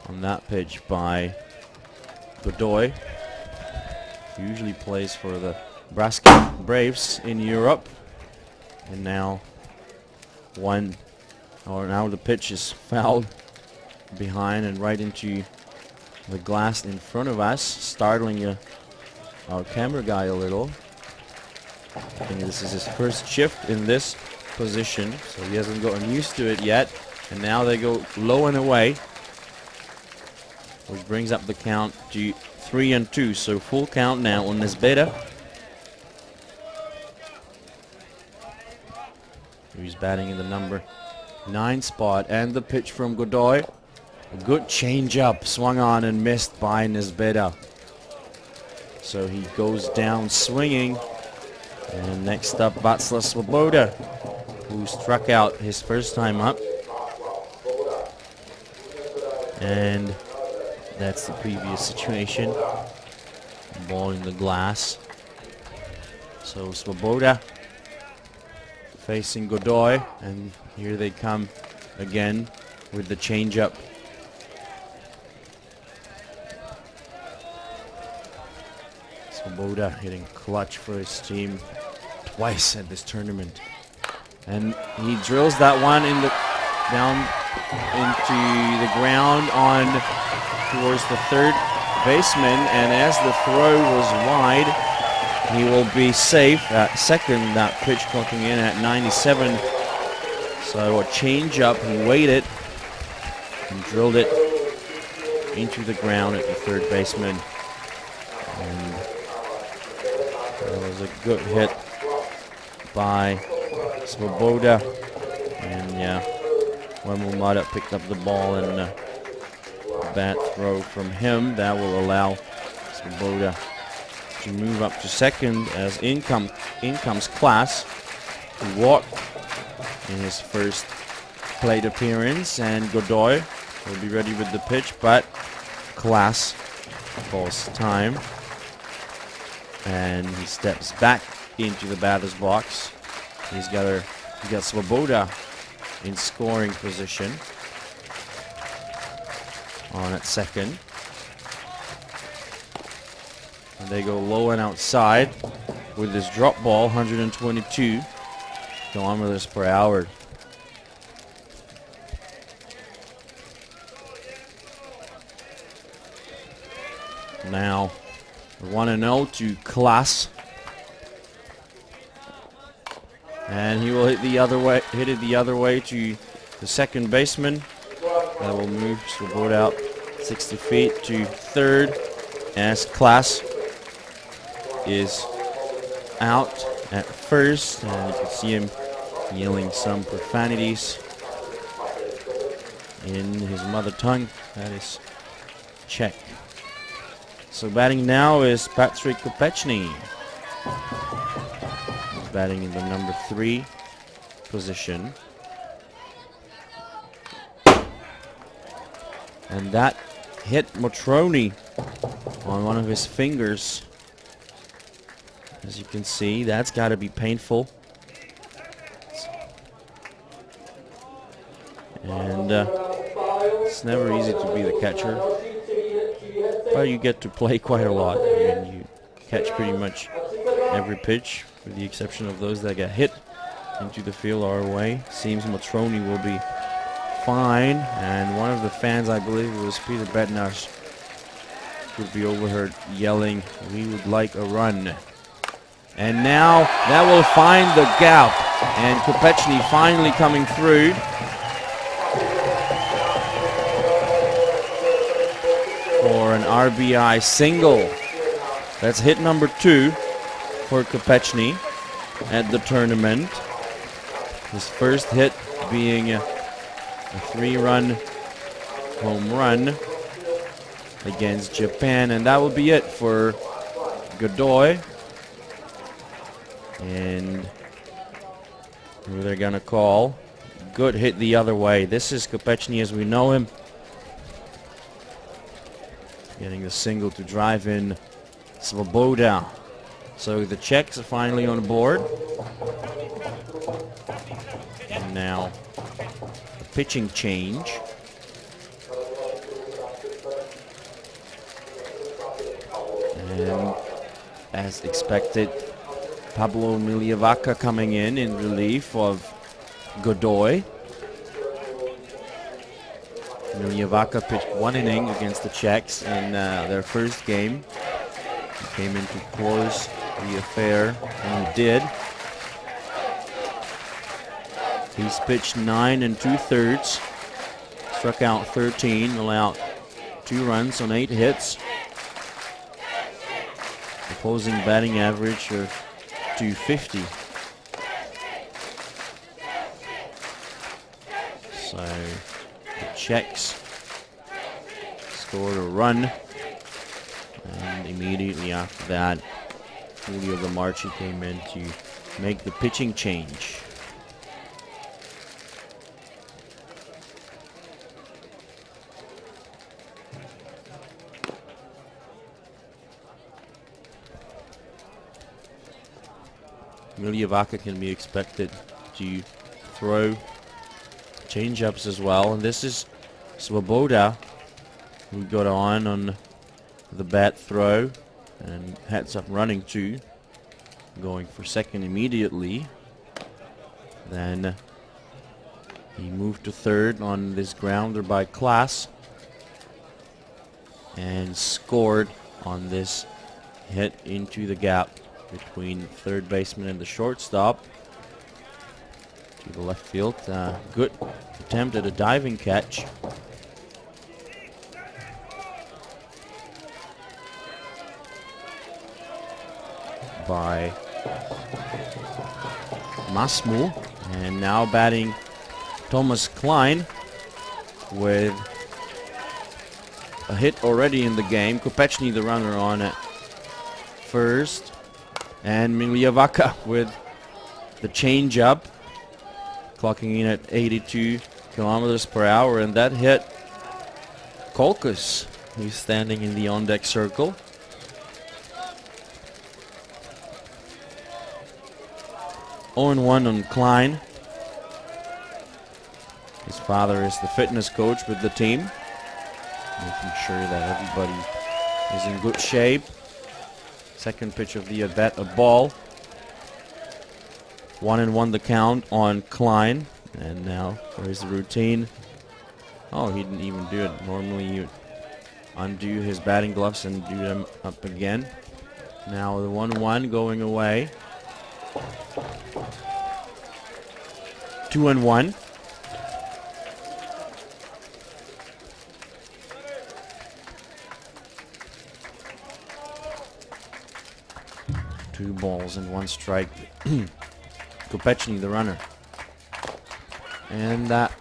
S2: on that pitch by Godoy. Usually plays for the Nebraska Braves in Europe. And now now the pitch is fouled behind and right into the glass in front of us, startling our camera guy a little. I think this is his first shift in this position, so he hasn't gotten used to it yet. And now they go low and away, which brings up the count to 3-2. So full count now on Nezbeda, who's batting in the number 9 spot. And the pitch from Godoy. A good change-up, swung on and missed by Nezbeda. So he goes down swinging. And next up, Václav Svoboda, who struck out his first time up. And that's the previous situation. Ball in the glass. So Svoboda facing Godoy, and here they come again with the change-up. Svoboda hitting clutch for his team twice at this tournament. And he drills that one down into the ground on towards the 3rd baseman, and as the throw was wide, he will be safe at second. That pitch clocking in at 97. So a change up, he waited and drilled it into the ground at the 3rd baseman. And that was a good hit by Svoboda. And yeah, Mata picked up the ball and bad throw from him. That will allow Svoboda to move up to second as in comes Klaas, who walked in his first plate appearance, and Godoy will be ready with the pitch, but Klaas calls time, and he steps back into the batter's box. He's got Svoboda in scoring position on at second. And they go low and outside with this drop ball, 122 kilometers per hour. Now 1-0 to Klaas. And he will hit it the other way to the second baseman. That will move Svoboda out 60 feet to third as Klaas is out at first, and you can see him yelling some profanities in his mother tongue, that is Czech. So batting now is Patrick Kopečný. He's batting in the number 3 position. And that hit Motroni on one of his fingers. As you can see, that's got to be painful. And it's never easy to be the catcher. But you get to play quite a lot. I mean, you catch pretty much every pitch, with the exception of those that get hit into the field or away. Seems Motroni will be fine. And one of the fans, I believe it was Peter Bednář, could be overheard yelling, "We would like a run." And now that will find the gap, and Kopečný finally coming through. For an RBI single. That's hit number 2 for Kopečný at the tournament. His first hit being a 3-run home run against Japan, and that will be it for Godoy. And who they're gonna call? Good hit the other way. This is Kopečný as we know him. Getting the single to drive in Svoboda. So the Czechs are finally on board. And now a pitching change. And as expected, Pablo Miliavaca coming in relief of Godoy. Miliavaca pitched 1 inning against the Czechs in their first game. He came in to close the affair, and he did. He's pitched 9 2/3, struck out 13, allowed 2 runs on 8 hits. Opposing batting average of .250. So the Czechs scored a run, and immediately after that, Julio Gamarchi came in to make the pitching change. Miliavaca can be expected to throw change-ups as well. And this is Svoboda, who got on the bat throw and heads up running too, going for second immediately. Then he moved to third on this grounder by Klaas and scored on this hit into the gap between third baseman and the shortstop to the left field. Good attempt at a diving catch by Masmu. And now batting Thomas Klein with a hit already in the game. Kopechny, the runner, on at first. And Miliavaka with the changeup, clocking in at 82 kilometers per hour. And that hit Kolkus, who's standing in the on-deck circle. Oh, 1 on Klein. His father is the fitness coach with the team, making sure that everybody is in good shape. Second pitch of the at-bat, a ball. 1-1 the count on Klein. And now there's the routine. Oh, he didn't even do it. Normally you undo his batting gloves and do them up again. Now the 1-1 going away. 2-1. Two balls and 1 strike. Kopechny, the runner. And that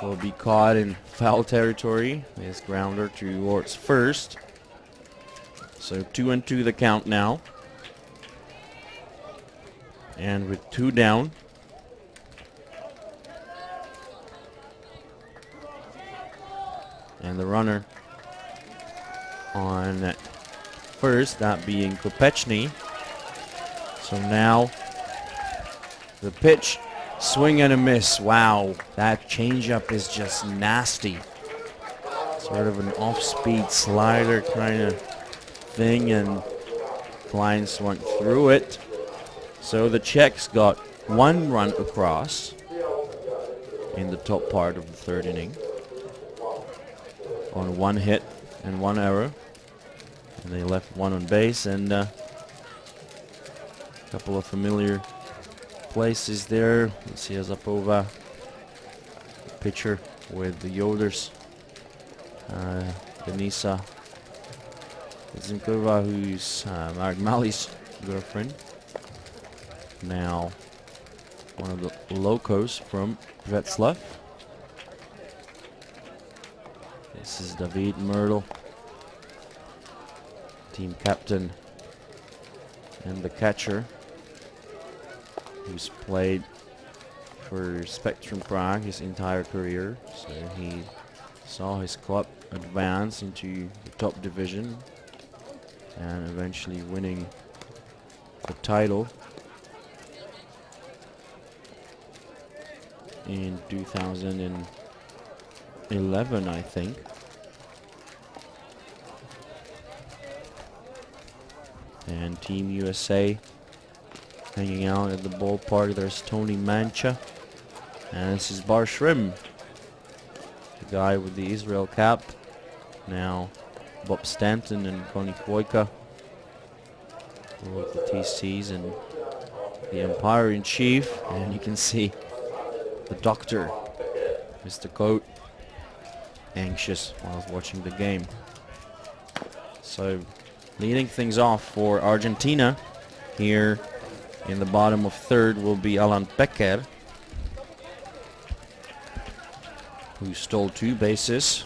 S2: will be caught in foul territory. His grounder towards first. So 2-2 the count now. And with 2 down, and the runner on first, that being Kopechny. So now the pitch, swing and a miss. Wow, that changeup is just nasty. Sort of an off-speed slider kind of thing, and Klein swung through it. So the Czechs got 1 run across in the top part of the 3rd inning on 1 hit and 1 error. And they left 1 on base, and a couple of familiar places there. You see Zapova, pitcher with the Yoders, Denisa Zinkova, who's Mark Mali's girlfriend. Now one of the locos from Wetzlar. This is David Myrtle, team captain and the catcher, who's played for Spectrum Prague his entire career. So he saw his club advance into the top division and eventually winning the title in 2011, I think. And Team USA hanging out at the ballpark. There's Tony Mancha, and this is Bar Shrim, the guy with the Israel cap. Now Bob Stanton and Connie Koika with the TCs and the umpire-in-chief. And you can see the doctor, Mr. Coate, anxious while watching the game. So leading things off for Argentina here in the bottom of 3rd will be Alan Becker, who stole 2 bases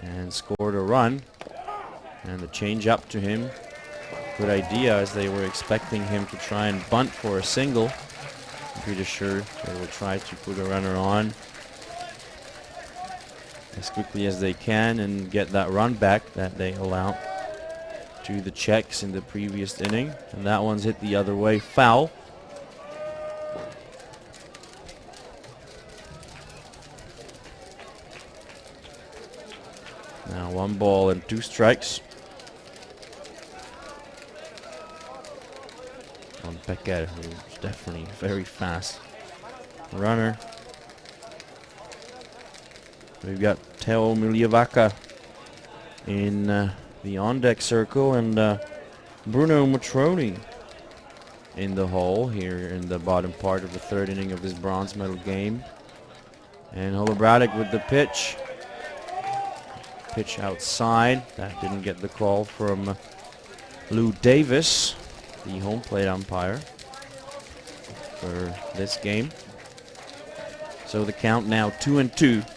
S2: and scored a run. And the change up to him, good idea, as they were expecting him to try and bunt for a single. I'm pretty sure they will try to put a runner on as quickly as they can and get that run back that they allowed to the Czechs in the previous inning. And that one's hit the other way, foul. Now 1 ball and 2 strikes on Becker, who's definitely very fast runner. We've got Teo Miliavaka in the on-deck circle, and Bruno Matroni in the hole here in the bottom part of the 3rd inning of this bronze medal game. And Holobradic with the pitch. Pitch outside. That didn't get the call from Lou Davis, the home plate umpire for this game. So the count now 2-2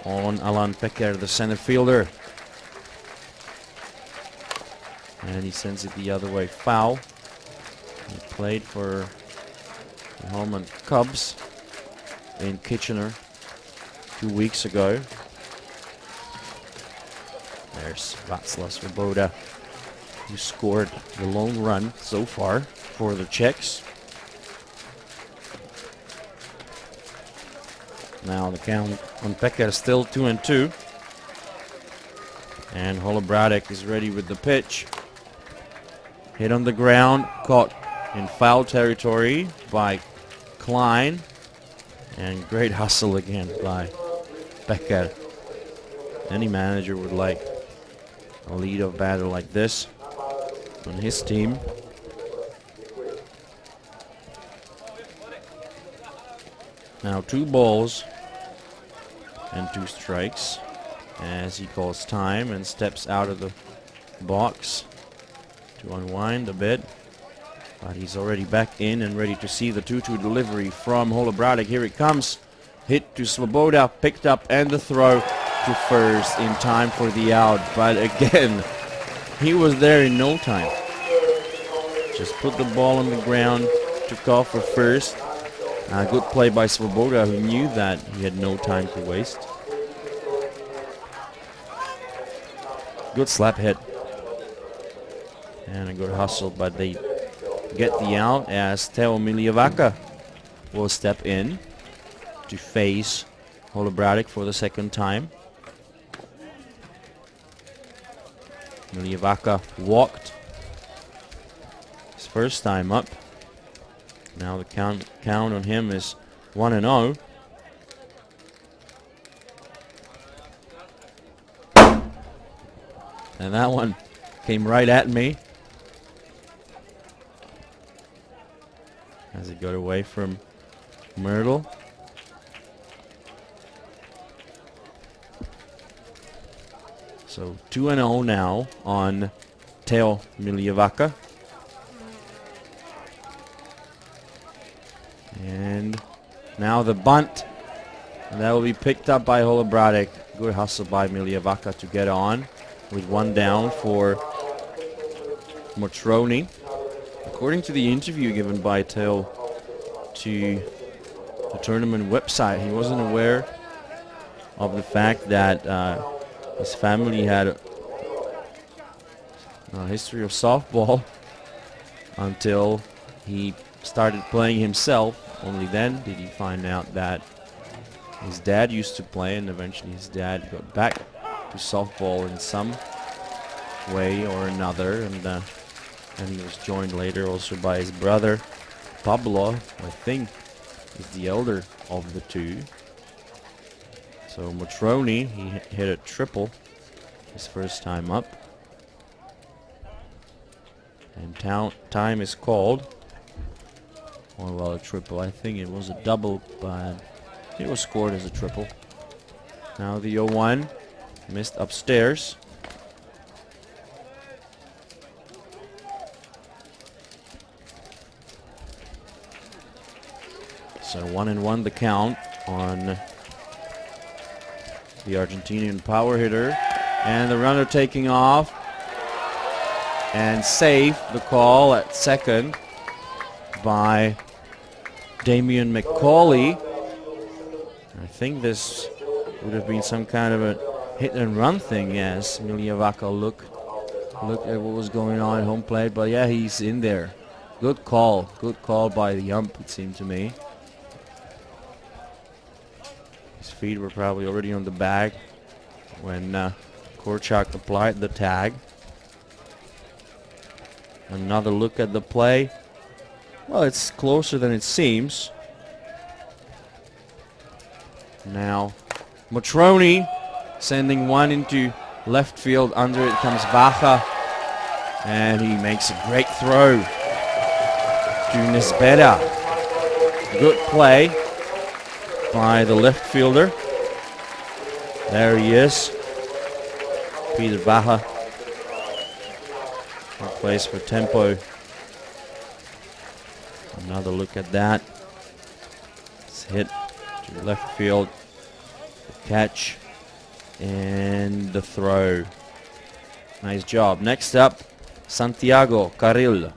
S2: on Alan Pecker, the center fielder. And he sends it the other way, foul. He played for the Holman Cubs in Kitchener 2 weeks ago. There's Václav Svoboda, who scored the lone run so far for the Czechs. Now the count on Pecker is still 2-2. And Holobratic is ready with the pitch. Hit on the ground, caught in foul territory by Klein. And great hustle again by Pecker. Any manager would like a lead of battle like this on his team. Now 2 balls and 2 strikes as he calls time and steps out of the box to unwind a bit. But he's already back in and ready to see the 2-2 delivery from Holobratic. Here it comes. Hit to Svoboda, picked up, and the throw to first in time for the out. But again, he was there in no time. Just put the ball on the ground, took off for first. Good play by Svoboda, who knew that he had no time to waste. Good slap hit. And a good hustle, but they get the out as Teo Miliavaca will step in to face Holobratic for the second time. Miliavaca walked his first time up. Now the count on him is 1-0. And that one came right at me as it got away from Myrtle. So 2-0 now on Teo Miliavaca. And now the bunt. And that will be picked up by Holobratic. Good hustle by Miliavaca to get on with 1 down for Motroni. According to the interview given by Teo to the tournament website, he wasn't aware of the fact that his family had a history of softball until he started playing himself. Only then did he find out that his dad used to play, and eventually his dad got back to softball in some way or another, and he was joined later also by his brother Pablo, I think is the elder of the two. So Motroni, he hit a triple his first time up, and time is called. Oh, well, a triple. I think it was a double, but it was scored as a triple. Now the 0-1 missed upstairs. So 1-1 the count on the Argentinian power hitter. And the runner taking off and saved the call at second by Damian McCauley. I think this would have been some kind of a hit and run thing as Miliavaca looked at what was going on at home plate, but yeah, he's in there. Good call by the ump, it seemed to me. His feet were probably already on the bag when Korchak applied the tag. Another look at the play. Well, it's closer than it seems. Now, Motroni sending one into left field. Under it comes Vacha, and he makes a great throw to Nisbeta. Good play by the left fielder. There he is, Peter Vacha. Plays for tempo. Another look at that. It's hit to left field. The catch And the throw. Nice job. Next up, Santiago Carril.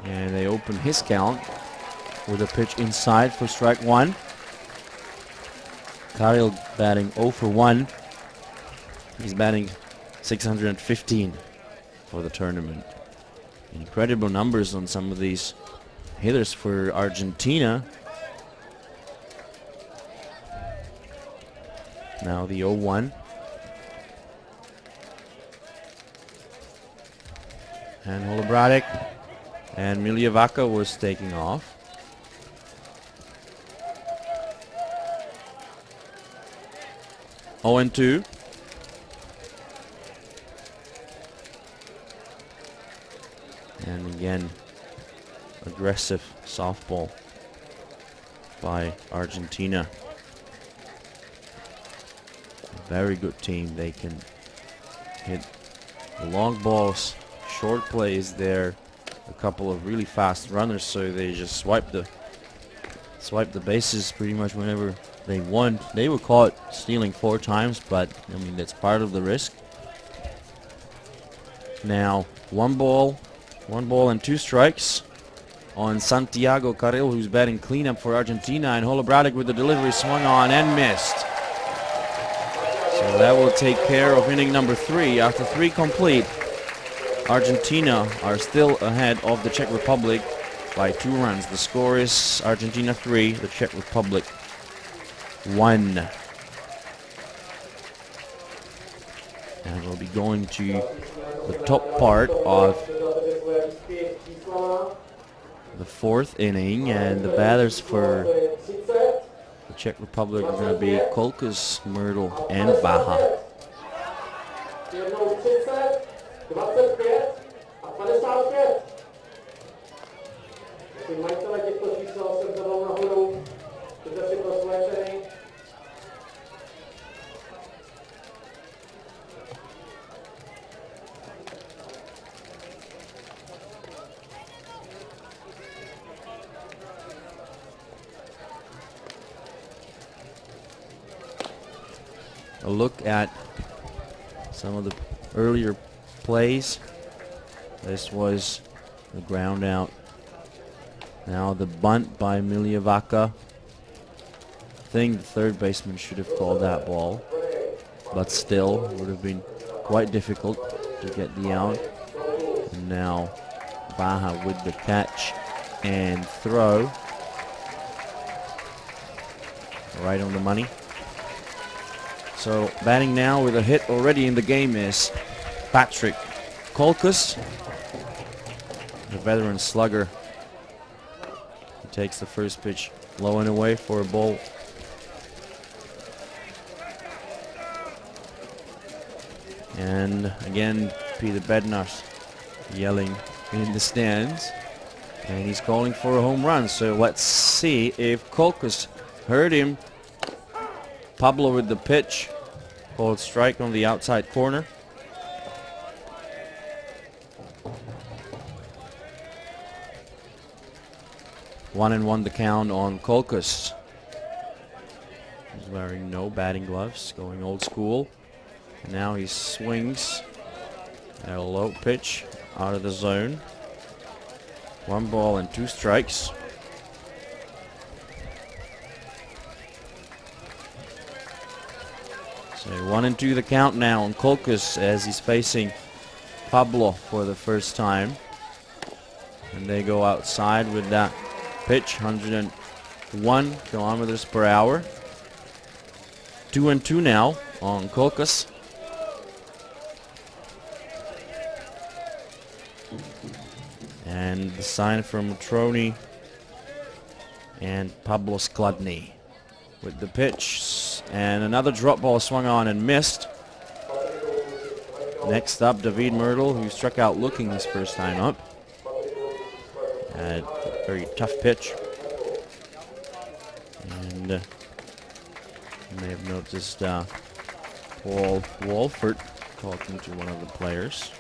S2: And they open his count with a pitch inside for strike one. Carril batting 0 for 1. He's batting 615 for the tournament. Incredible numbers on some of these hitters for Argentina. Now the 0-1. And Holobradic. And Miljevaca was taking off. Oh and 2. And again, aggressive softball by Argentina. A very good team. They can hit the long balls, short plays there. A couple of really fast runners, so they just swipe the bases pretty much whenever they want. They were caught stealing 4 times, but I mean that's part of the risk. Now 1 ball and 2 strikes on Santiago Carril, who's batting cleanup for Argentina, and Holobradic with the delivery swung on and missed. So that will take care of inning number 3. After 3 complete, Argentina are still ahead of the Czech Republic by 2 runs. The score is Argentina 3, the Czech Republic 1. And we'll be going to the top part of the 4th inning, and the batters for the Czech Republic are going to be Kolkus, Myrtle, and Baha. A look at some of the earlier plays. This was the ground out. Now the bunt by Miljevaca. I think the third baseman should have called that ball, but still would have been quite difficult to get the out. And now Baha with the catch and throw. Right on the money. So batting now with a hit already in the game is Patrick Kolkus, the veteran slugger. He takes the first pitch low and away for a ball. And again, Peter Bednar's yelling in the stands. And he's calling for a home run. So let's see if Kolkus heard him. Pablo with the pitch. Called strike on the outside corner. One and one the count on Kolkus. He's wearing no batting gloves, going old school. And now he swings at a low pitch out of the zone. 1 ball and 2 strikes. So 1 and 2 the count now on Kolkus as he's facing Pablo for the first time. And they go outside with that pitch, 101 kilometers per hour. 2 and 2 now on Kolkus. And the sign from Matroni and Pablo Skladny with the pitch. And another drop ball swung on and missed. Next up, David Myrtle, who struck out looking his first time up. A very tough pitch. And you may have noticed Paul Walford talking to one of the players.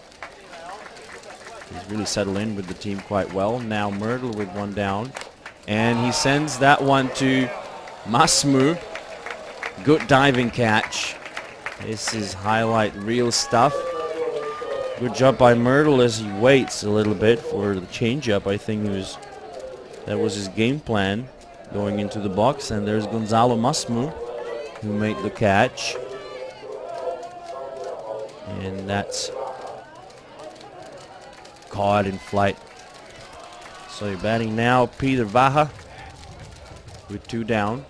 S2: He's really settled in with the team quite well. Now Myrtle with 1 down And he sends that one to Masmu. Good diving catch. This is highlight reel stuff. Good job by Myrtle as he waits a little bit for the changeup. I think that was his game plan going into the box. And there's Gonzalo Masmu who made the catch. And that's caught in flight. So batting now, Peter Vaha with 2 down.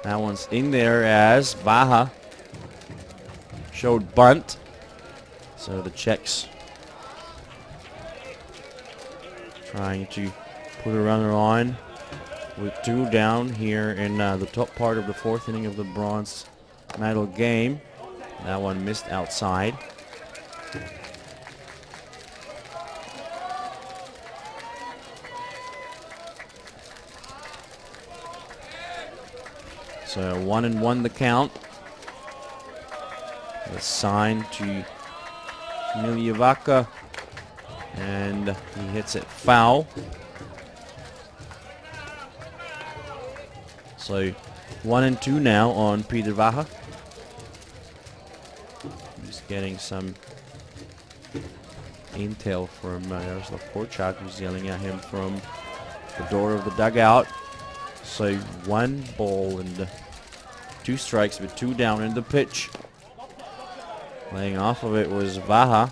S2: That one's in there as Vaha showed bunt. So the Czechs trying to put a runner on with 2 down here in the top part of the 4th inning of the bronze medal game. That one missed outside. So 1-1 the count. The sign to Miljevaca, and he hits it foul. So 1-2 now on Peter Vaha. He's getting some intel from Jaroslav Korčák, who's yelling at him from the door of the dugout. So 1 ball and 2 strikes with 2 down in the pitch. Laying off of it was Vaha.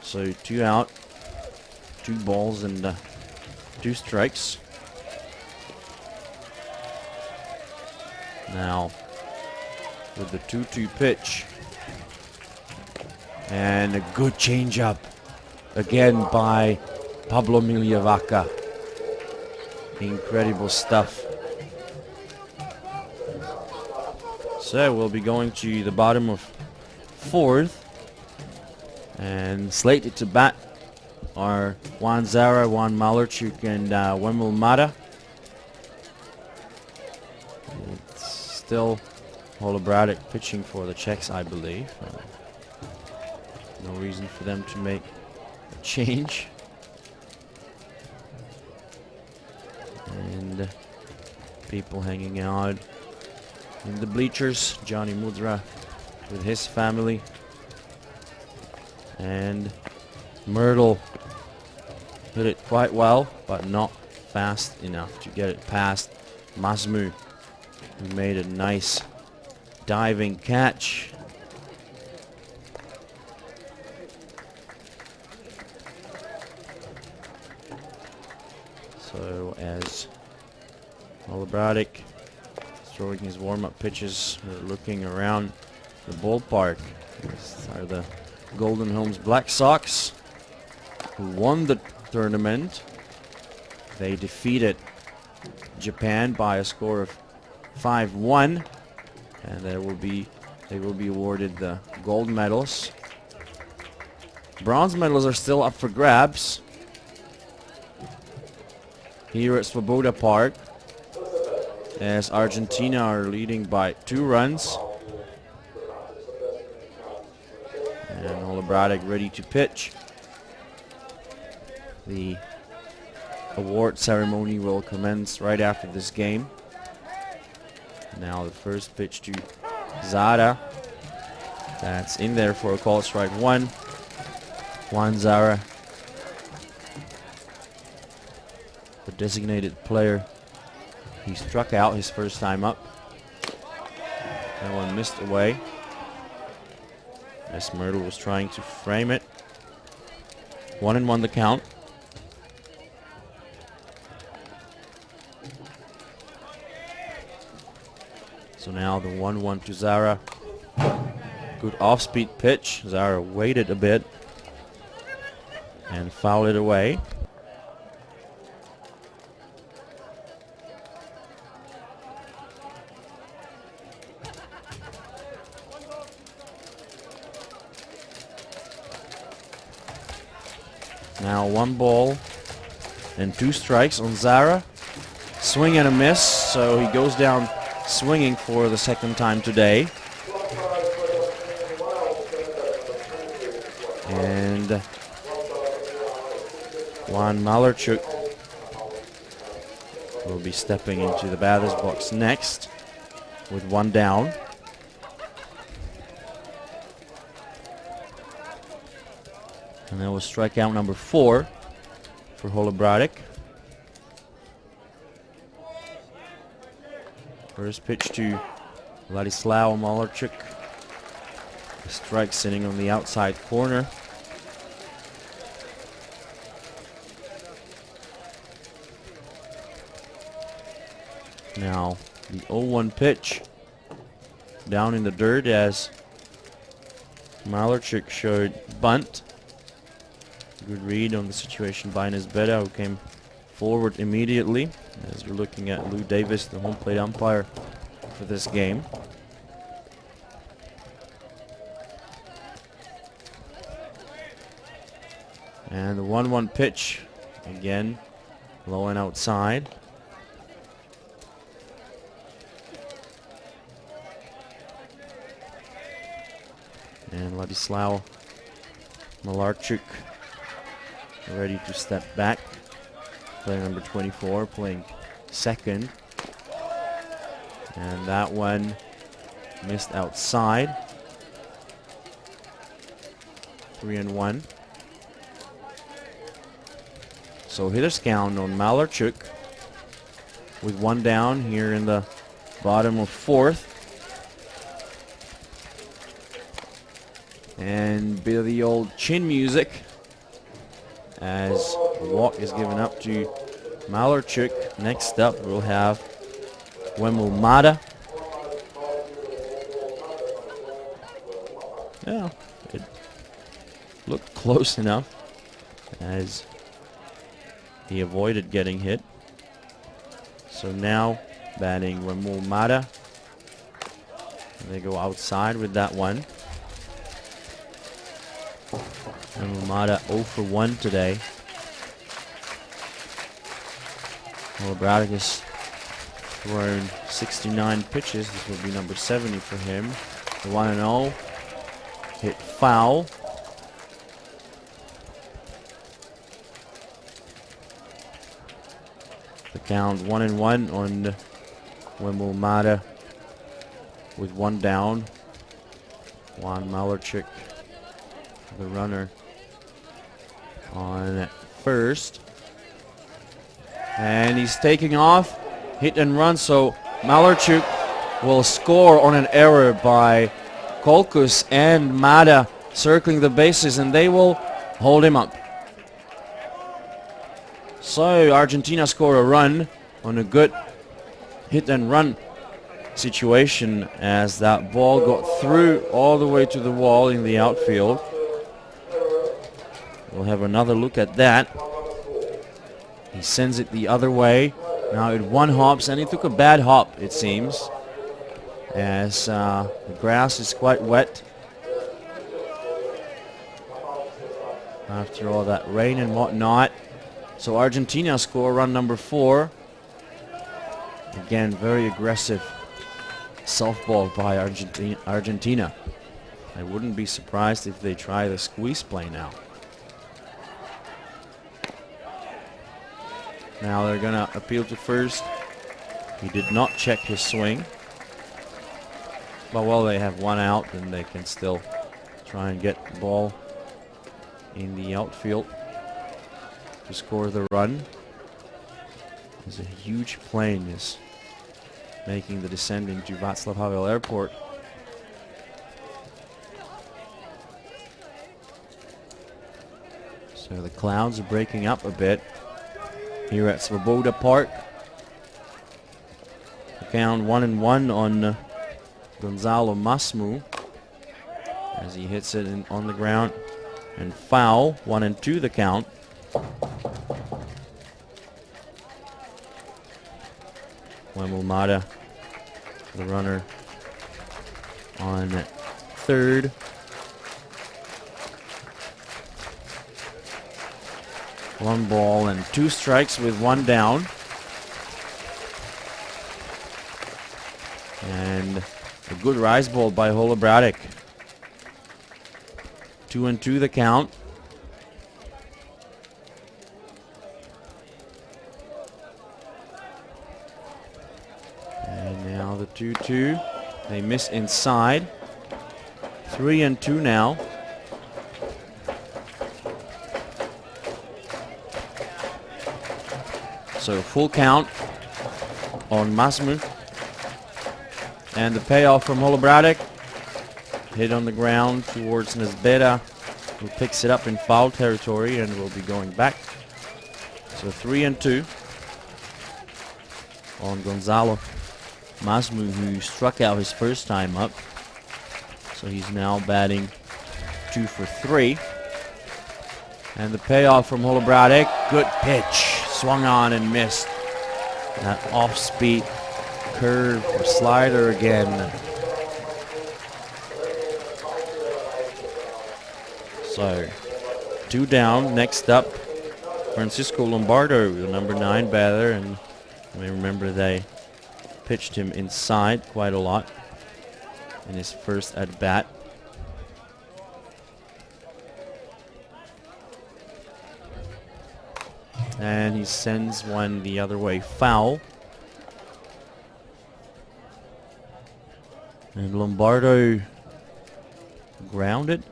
S2: So 2 out, 2 balls and 2 strikes. Now with the 2-2 pitch. And a good changeup again by Pablo Miljevaca. Incredible stuff. So we'll be going to the bottom of 4th. And slated to bat are Juan Zara, Juan Malarchuk, and Wemel Mata. It's still Holobradic pitching for the Czechs, I believe. No reason for them to make a change. And people hanging out in the bleachers. Johnny Mudra with his family. And Myrtle hit it quite well, but not fast enough to get it past Masmu, who made a nice diving catch. So as Holobradic is throwing his warm-up pitches, we're looking around the ballpark. These are the Golden Homes Black Sox, who won the tournament. They defeated Japan by a score of 5-1, and they will be awarded the gold medals. Bronze medals are still up for grabs here at Svoboda Park, as Argentina are leading by 2 runs. And Holobradic ready to pitch. The award ceremony will commence right after this game. Now the first pitch to Zara. That's in there for a call, strike 1. Juan Zara, the designated player. He struck out his first time up. That one missed away, as Myrtle was trying to frame it. 1-1 the count. So now the 1-1 to Zara. Good off-speed pitch. Zara waited a bit and fouled it away. Now 1 ball and 2 strikes on Zara. Swing and a miss, so he goes down swinging for the 2nd time today. And Juan Malarchuk will be stepping into the batter's box next with one down. And that was strikeout number 4 for Holobradic. First pitch to Ladislav Malarchuk. A strike sitting on the outside corner. Now the 0-1 pitch down in the dirt as Malarchuk showed bunt. Good read on the situation by Nesbeda, who came forward immediately. As you're looking at Lou Davis, the home plate umpire for this game. And the 1-1 pitch, again, low and outside. And Ladislav Malarchuk ready to step back. Player number 24 playing second. And that one missed outside. 3-1. So hitter's count on Malarchuk with one down here in the bottom of 4th. And bit of the old chin music as a walk is given up to Malarchuk. Next up we'll have Wemul Mata. Yeah, it looked close enough as he avoided getting hit. So now batting Wemul Mata. They go outside with that one. And Mata 0 for 1 today. Holobradic has thrown 69 pitches. This will be number 70 for him. The 1-0 hit foul. The count 1-1 on Wemul Mata with one down. Juan Malarchuk, the runner on first. And he's taking off. Hit and run, so Malarchuk will score on an error by Kolkus and Mata circling the bases, and they will hold him up. So Argentina score a run on a good hit and run situation as that ball got through all the way to the wall in the outfield. We'll have another look at that. He sends it the other way. Now it one hops, and he took a bad hop, it seems, as the grass is quite wet after all that rain and whatnot. So Argentina score run number 4. Again, very aggressive softball by Argentina. I wouldn't be surprised if they try the squeeze play now. Now they're going to appeal to first. He did not check his swing. But while they have one out, then they can still try and get the ball in the outfield to score the run. There's a huge plane is making the descent into Václav Havel Airport. So the clouds are breaking up a bit here at Svoboda Park. The count 1-1 on Gonzalo Masmu as he hits it on the ground and foul. 1-2 the count. Wemul Mata, the runner on third. One ball and 2 strikes with one down. And a good rise ball by Holobradic. 2-2 the count. 2-2. They miss inside. 3-2 now. So full count on Masmu. And the payoff from Holobratic. Hit on the ground towards Nesbera, who picks it up in foul territory and will be going back. So 3-2 on Gonzalo Masmu, who struck out his first time up. So he's now batting 2 for 3. And the payoff from Holobratic. Good pitch. Swung on and missed. That off-speed curve or slider again. So 2 down. Next up, Francisco Lombardo, the number 9 batter, and you may remember they pitched him inside quite a lot in his first at bat. And he sends one the other way foul. And Lombardo grounded.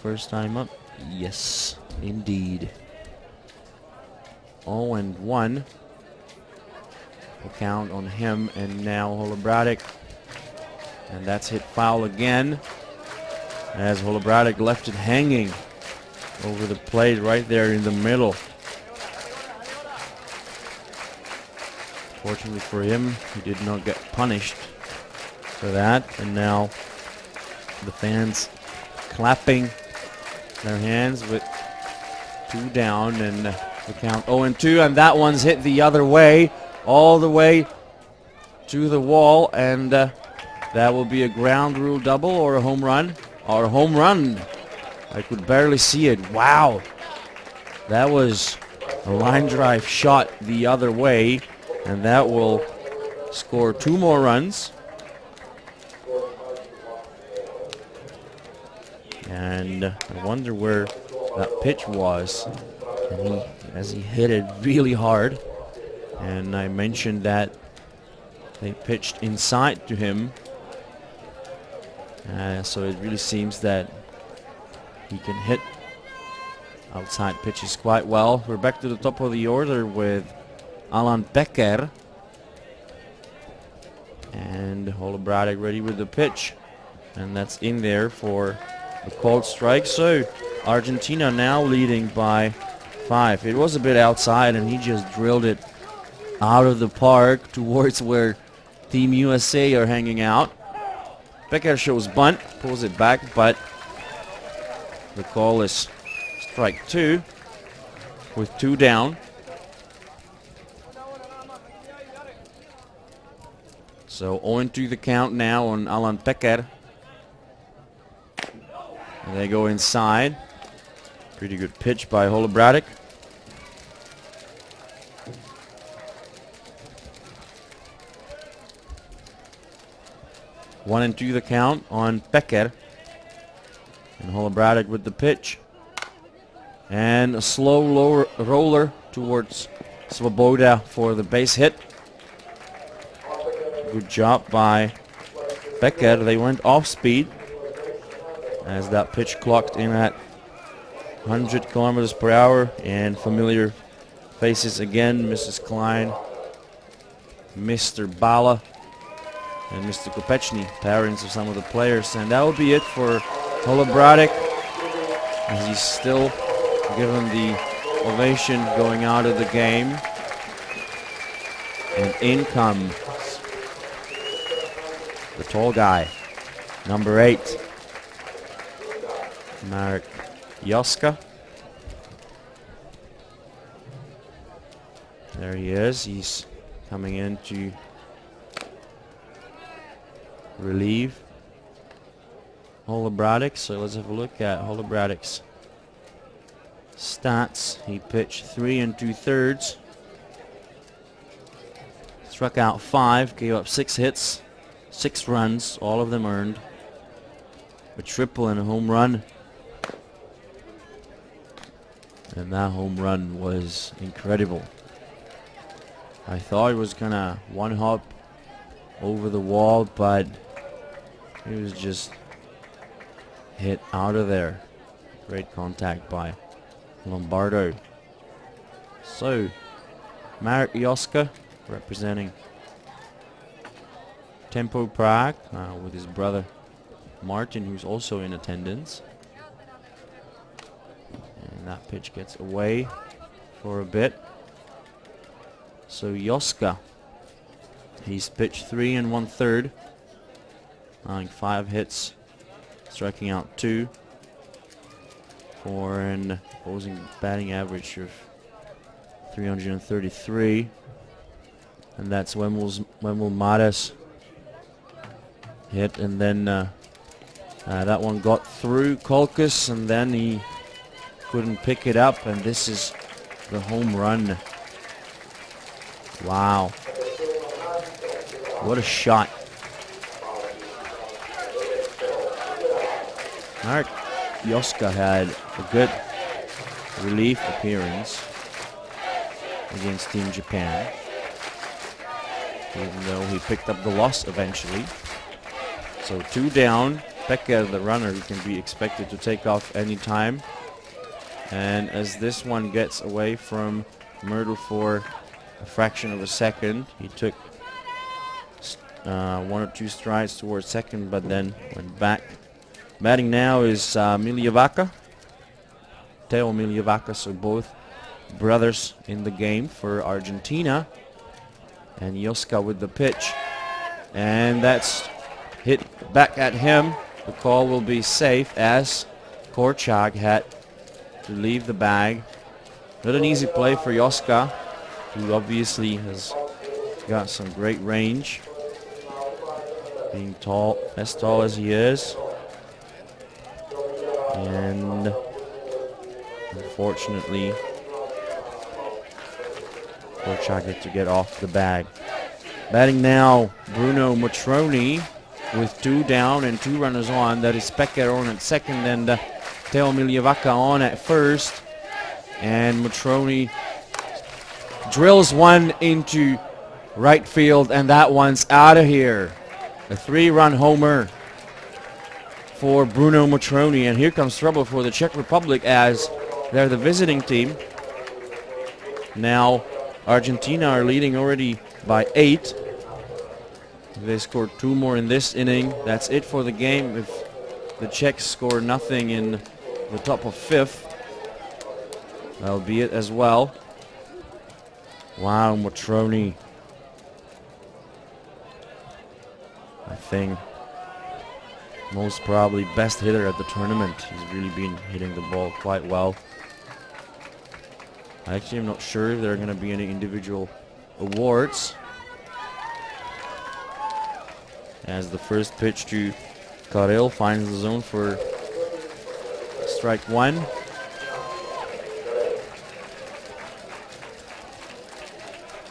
S2: First time up. Yes, indeed. 0-1. The count on him, and now Holobratic. And that's hit foul again, as Holobratic left it hanging over the plate right there in the middle. Fortunately for him, he did not get punished for that. And now the fans clapping their hands with 2 down, and the count 0-2, and that one's hit the other way, all the way to the wall, and that will be a ground rule double or a home run. Or a home run. I could barely see it. Wow. That was a line drive shot the other way, and that will score 2 more runs. And I wonder where that pitch was. And as he hit it really hard. And I mentioned that they pitched inside to him. So it really seems that he can hit outside pitches quite well. We're back to the top of the order with Alan Becker. And Holobratic ready with the pitch. And that's in there for a called strike. So Argentina now leading by 5. It was a bit outside, and he just drilled it out of the park towards where Team USA are hanging out. Becker shows bunt, pulls it back, but the call is strike 2 with 2 down. So 0-2 the count now on Alan Becker. And they go inside. Pretty good pitch by Holobratic. One and 2 the count on Becker. And Holobratic with the pitch. And a slow lower roller towards Svoboda for the base hit. Good job by Becker. They went off speed as that pitch clocked in at 100 kilometers per hour. And familiar faces again, Mrs. Klein, Mr. Bala, and Mr. Kopechny, parents of some of the players. And that will be it for Holobratic, as he's still given the ovation going out of the game. And in comes the tall guy, number 8, Marek Joska. There he is. He's coming in to relieve Holobratic. So let's have a look at Holobratic's stats. He pitched 3 2/3, struck out 5, gave up 6 hits, 6 runs, all of them earned, a triple and a home run. And that home run was incredible. I thought it was gonna one-hop over the wall, but he was just hit out of there. Great contact by Lombardo. So, Marek Joska representing Tempo Prague with his brother Martin, who's also in attendance. And that pitch gets away for a bit. So Joska, he's pitched 3 1/3, allowing 5 hits, striking out 2 for an opposing batting average of 333. And that's Wemul Mares hit, and then that one got through Kolkus, and then he couldn't pick it up, and this is the home run. Wow. What a shot. Marek Joska had a good relief appearance against Team Japan, even though he picked up the loss eventually. So 2 down. Pekka, the runner, who can be expected to take off any time. And as this one gets away from Myrtle for a fraction of a second, he took 1 or 2 strides towards second, but then went back. Batting now is Miljavaca, Teo Miljavaca, so both brothers in the game for Argentina. And Joska with the pitch, and that's hit back at him. The call will be safe as Korchak had to leave the bag. Not an easy play for Joska, who obviously has got some great range, being tall, as tall as he is. And unfortunately, Korchak had to get off the bag. Batting now, Bruno Matroni with 2 down and 2 runners on. That is Pekka on at second and Teo Miljavaca on at first. And Matroni drills one into right field, and that one's out of here. A 3-run homer for Bruno Matroni, and here comes trouble for the Czech Republic as they're the visiting team. Now Argentina are leading already by 8. They scored 2 more in this inning. That's it for the game. If the Czechs score nothing in the top of 5th, that'll be it as well. Wow, Matroni. I think most probably best hitter at the tournament. He's really been hitting the ball quite well. Actually, I'm not sure if there are going to be any individual awards, as the first pitch to Karel finds the zone for strike 1.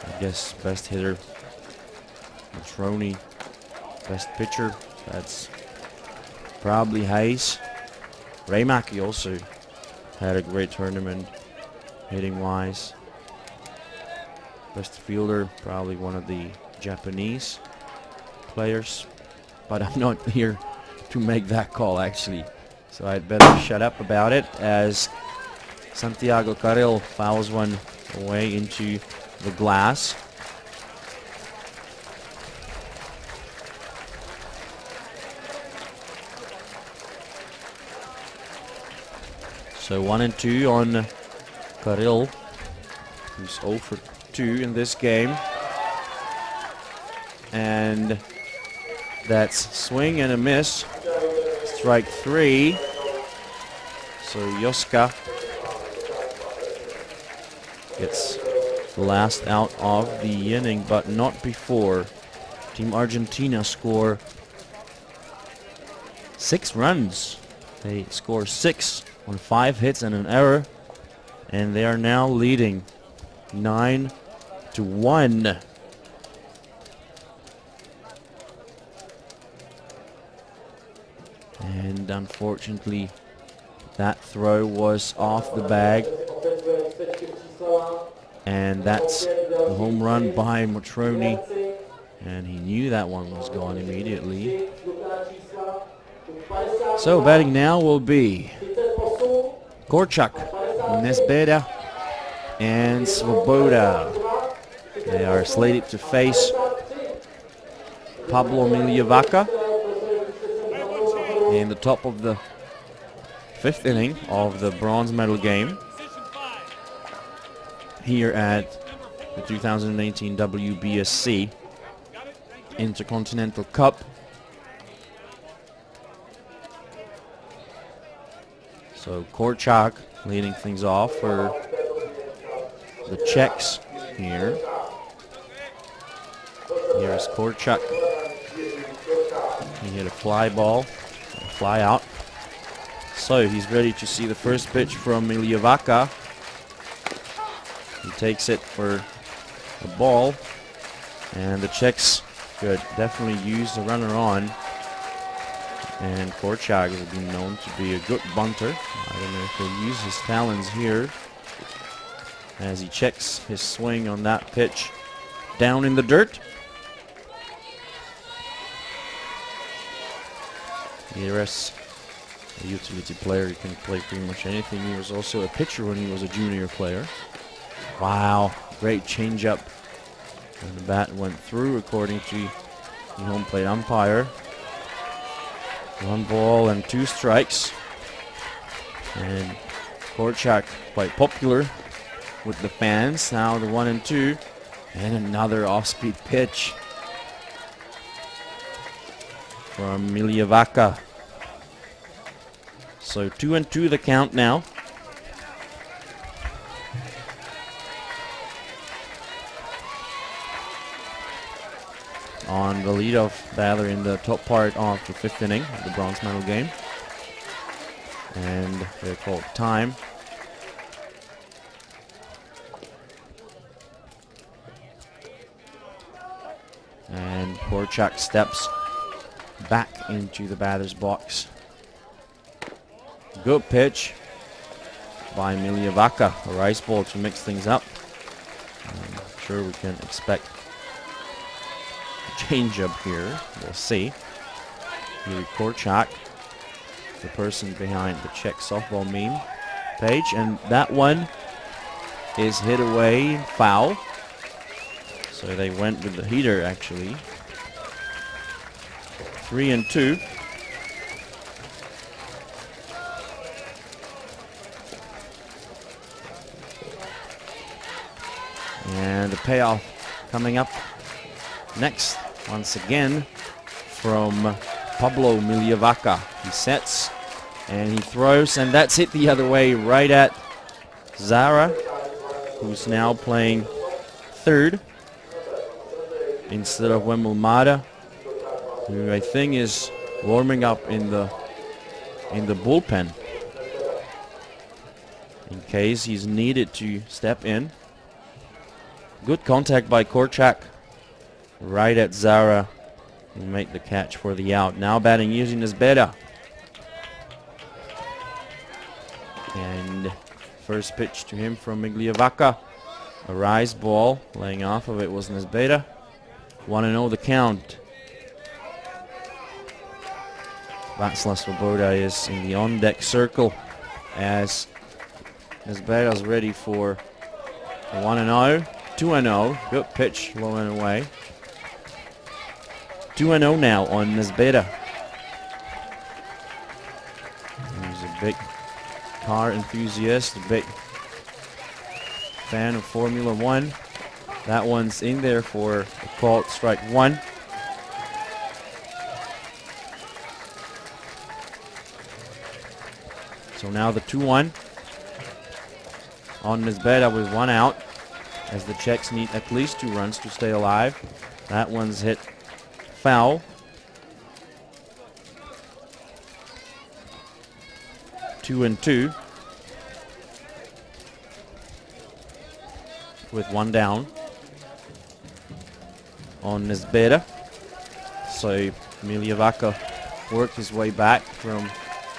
S2: I guess best hitter, Matroni. Best pitcher, that's probably Hayes. Reimaki also had a great tournament hitting wise. Best fielder, probably one of the Japanese players, but I'm not here to make that call actually, so I'd better shut up about it, as Santiago Carril fouls one away into the glass. So 1 and 2 on Carril, who's 0 for 2 in this game. And that's swing and a miss. Strike 3. So Joska gets the last out of the inning, but not before Team Argentina score 6 runs. They score 6 on 5 hits and an error, and they are now leading 9-1. And unfortunately, that throw was off the bag, and that's the home run by Matroni, and he knew that one was gone immediately. So batting now will be Korczak, Nesbeda, and Svoboda. They are slated to face Pablo Miljevaca in the top of the 5th inning of the bronze medal game here at the 2018 WBSC Intercontinental Cup. So Korczak leading things off for the Czechs here. Here's Korczak. He hit a fly ball, a fly out. So he's ready to see the first pitch from Miljevaca. He takes it for a ball, and the Czechs could definitely use the runner on. And Korczak has been known to be a good bunter. I don't know if he'll use his talons here as he checks his swing on that pitch down in the dirt. Here's a utility player. He can play pretty much anything. He was also a pitcher when he was a junior player. Wow, great changeup. And the bat went through according to the home plate umpire. 1 ball and 2 strikes. And Korczak quite popular with the fans. Now the 1 and 2. And another off-speed pitch from Miljevaca. So 2 and 2 the count now. On the leadoff batter in the top part of the 5th inning of the bronze medal game. And they're called time. And Korczak steps back into the batter's box. Good pitch by Miljevaca. A rice ball to mix things up. I'm sure we can expect change-up here. We'll see. Here Korczak, the person behind the Czech softball meme page, and that one is hit away, foul. So they went with the heater actually. 3 and 2. And the payoff coming up next. Once again from Pablo Miljevaca. He sets and he throws, and that's hit the other way right at Zara, who's now playing 3rd instead of Wemmelmada, who I think is warming up in the bullpen in case he's needed to step in. Good contact by Korczak right at Zara and make the catch for the out. Now batting using Nesbeda. And first pitch to him from Miljevaca. A rise ball. Laying off of it was Nesbeda. 1-0 the count. Václav Svoboda is in the on-deck circle as Nesbeda's ready for a 1-0. 2-0. Good pitch, low and away. 2-0 now on Nesbeda. He's a big car enthusiast, a big fan of Formula One. That one's in there for a called strike 1. So now the 2-1 on Nesbeda with 1 out, as the Czechs need at least 2 runs to stay alive. That one's hit foul. 2 and 2 with 1 down on Nesbeda. So Miljevaca worked his way back from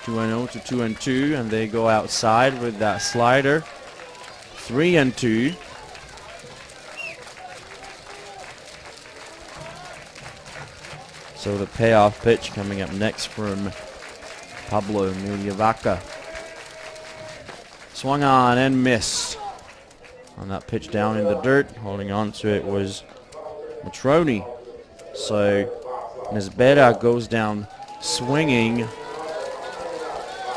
S2: 2-0 to 2 and 2, and they go outside with that slider. 3 and 2. So the payoff pitch coming up next from Pablo Miliavaca. Swung on and missed. On that pitch down in the dirt, holding on to it was Matroni. So Nesbera goes down swinging,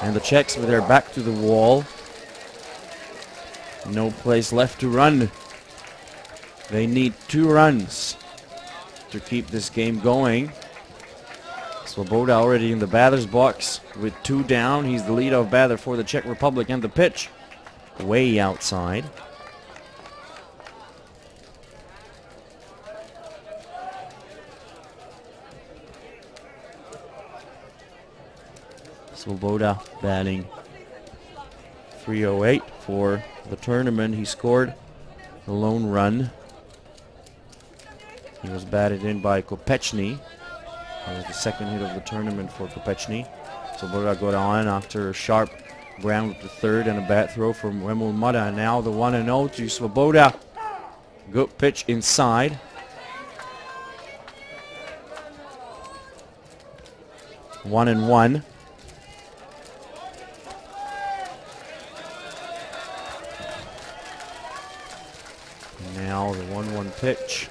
S2: and the Czechs with their back to the wall. No place left to run. They need 2 runs to keep this game going. Svoboda already in the batter's box with 2 down. He's the leadoff batter for the Czech Republic, and the pitch way outside. Svoboda batting .308 for the tournament. He scored a lone run. He was batted in by Kopechny. That was the second hit of the tournament for Kopechny. Svoboda got on after a sharp ground to third and a bat throw from Remul Mada. And now the 1-0 to Svoboda. Good pitch inside. One and one. Now the 1-1 pitch.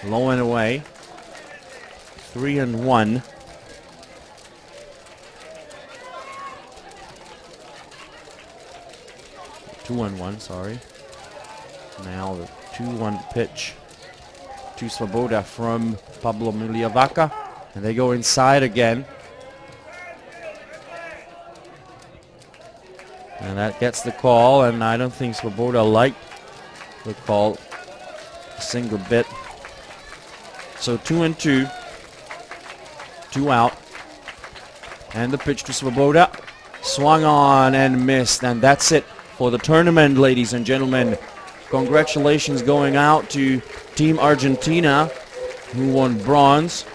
S2: Low and away. 3-1. Two and one, sorry. Now the 2-1 pitch to Svoboda from Pablo Miliavaca. And they go inside again. And that gets the call, and I don't think Svoboda liked the call a single bit. So 2-2. 2 out. And the pitch to Svoboda. Swung on and missed. And that's it for the tournament, ladies and gentlemen. Congratulations going out to Team Argentina, who won bronze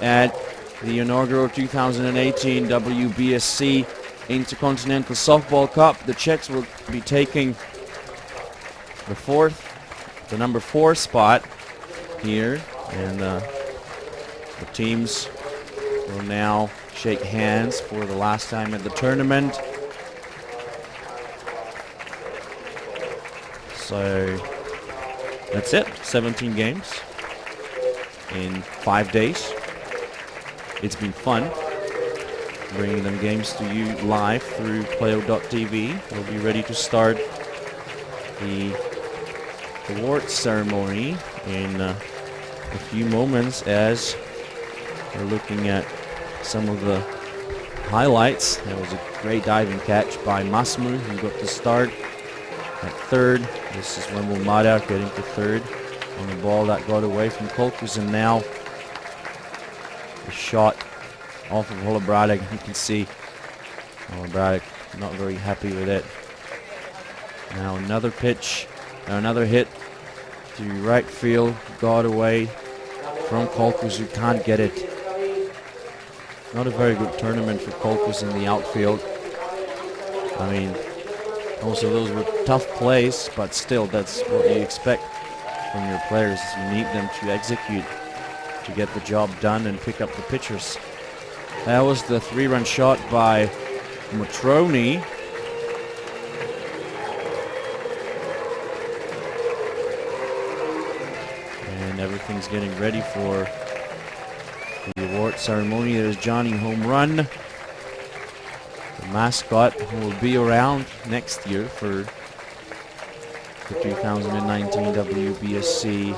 S2: at the inaugural 2018 WBSC Intercontinental Softball Cup. The Czechs will be taking the number 4 spot here, and the teams will now shake hands for the last time at the tournament. So that's it. 17 games in 5 days. It's been fun bringing them games to you live through Playo.tv. We'll be ready to start the awards ceremony in a few moments, as we're looking at some of the highlights. That was a great diving catch by Masmu, who got the start at third. This is Remul Mada getting to third on the ball that got away from Kolkus, and now the shot off of Holobradek. You can see Holobradek not very happy with it. Now another pitch, another hit to right field, got away from Kolkus, who can't get it. Not a very good tournament for Kolkus in the outfield. I mean, most of those were tough plays, but still, that's what you expect from your players. You need them to execute, to get the job done and pick up the pitchers. That was the 3-run shot by Matroni. And everything's getting ready for the award ceremony. There's Johnny home run. The mascot who will be around next year for the 2019 WBSC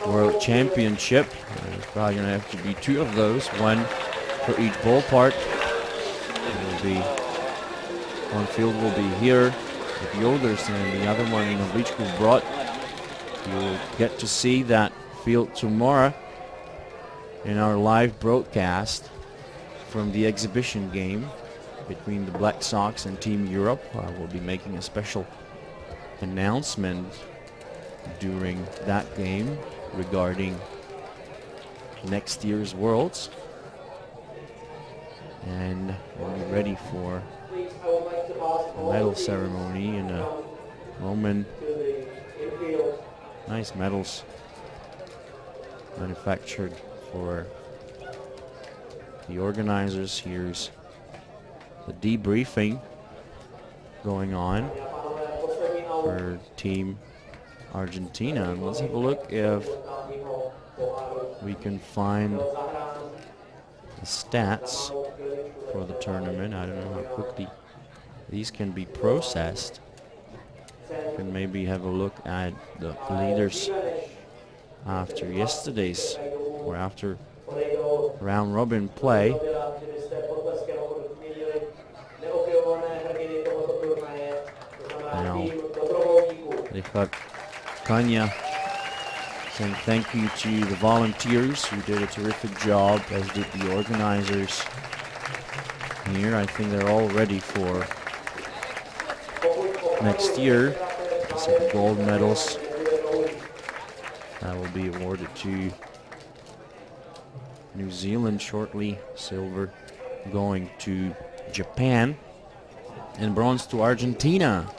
S2: World Championship. There's probably going to have to be 2 of those, one for each ballpark. One field will be here at Yoders, and the other one in Havličkův Brod. You'll get to see that field tomorrow in our live broadcast from the exhibition game between the Black Sox and Team Europe. We'll be making a special announcement during that game regarding next year's Worlds, and we'll be ready for a medal ceremony in a moment. Nice medals manufactured for the organizers. Here's the debriefing going on for Team Argentina. And let's have a look if we can find the stats for the tournament. I don't know how quickly these can be processed. We can maybe have a look at the leaders after yesterday's or after round robin play. Now, Richard Kanya saying thank you to the volunteers who did a terrific job, as did the organizers here. I think they're all ready for next year. So the gold medals that will be awarded to New Zealand shortly, silver going to Japan, and bronze to Argentina.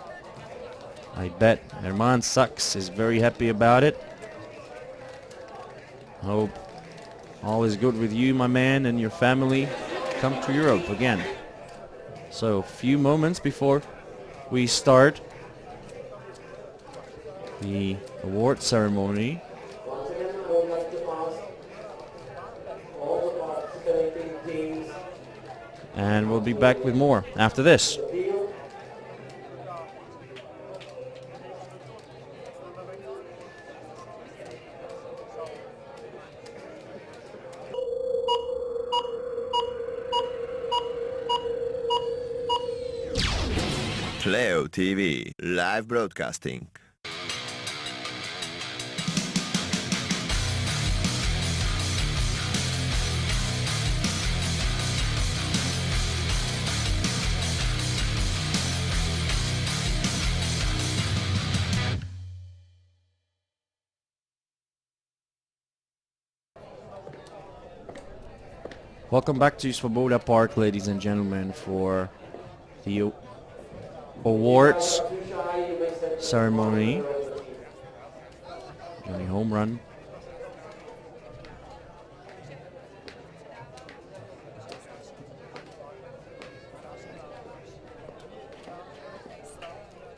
S2: I bet Herman Sachs is very happy about it. Hope all is good with you, my man, and your family. Come to Europe again. So a few moments before we start the award ceremony. And we'll be back with more after this.
S1: Playo.tv, live broadcasting.
S2: Welcome back to Svoboda Park, ladies and gentlemen, for the awards ceremony. Johnny home run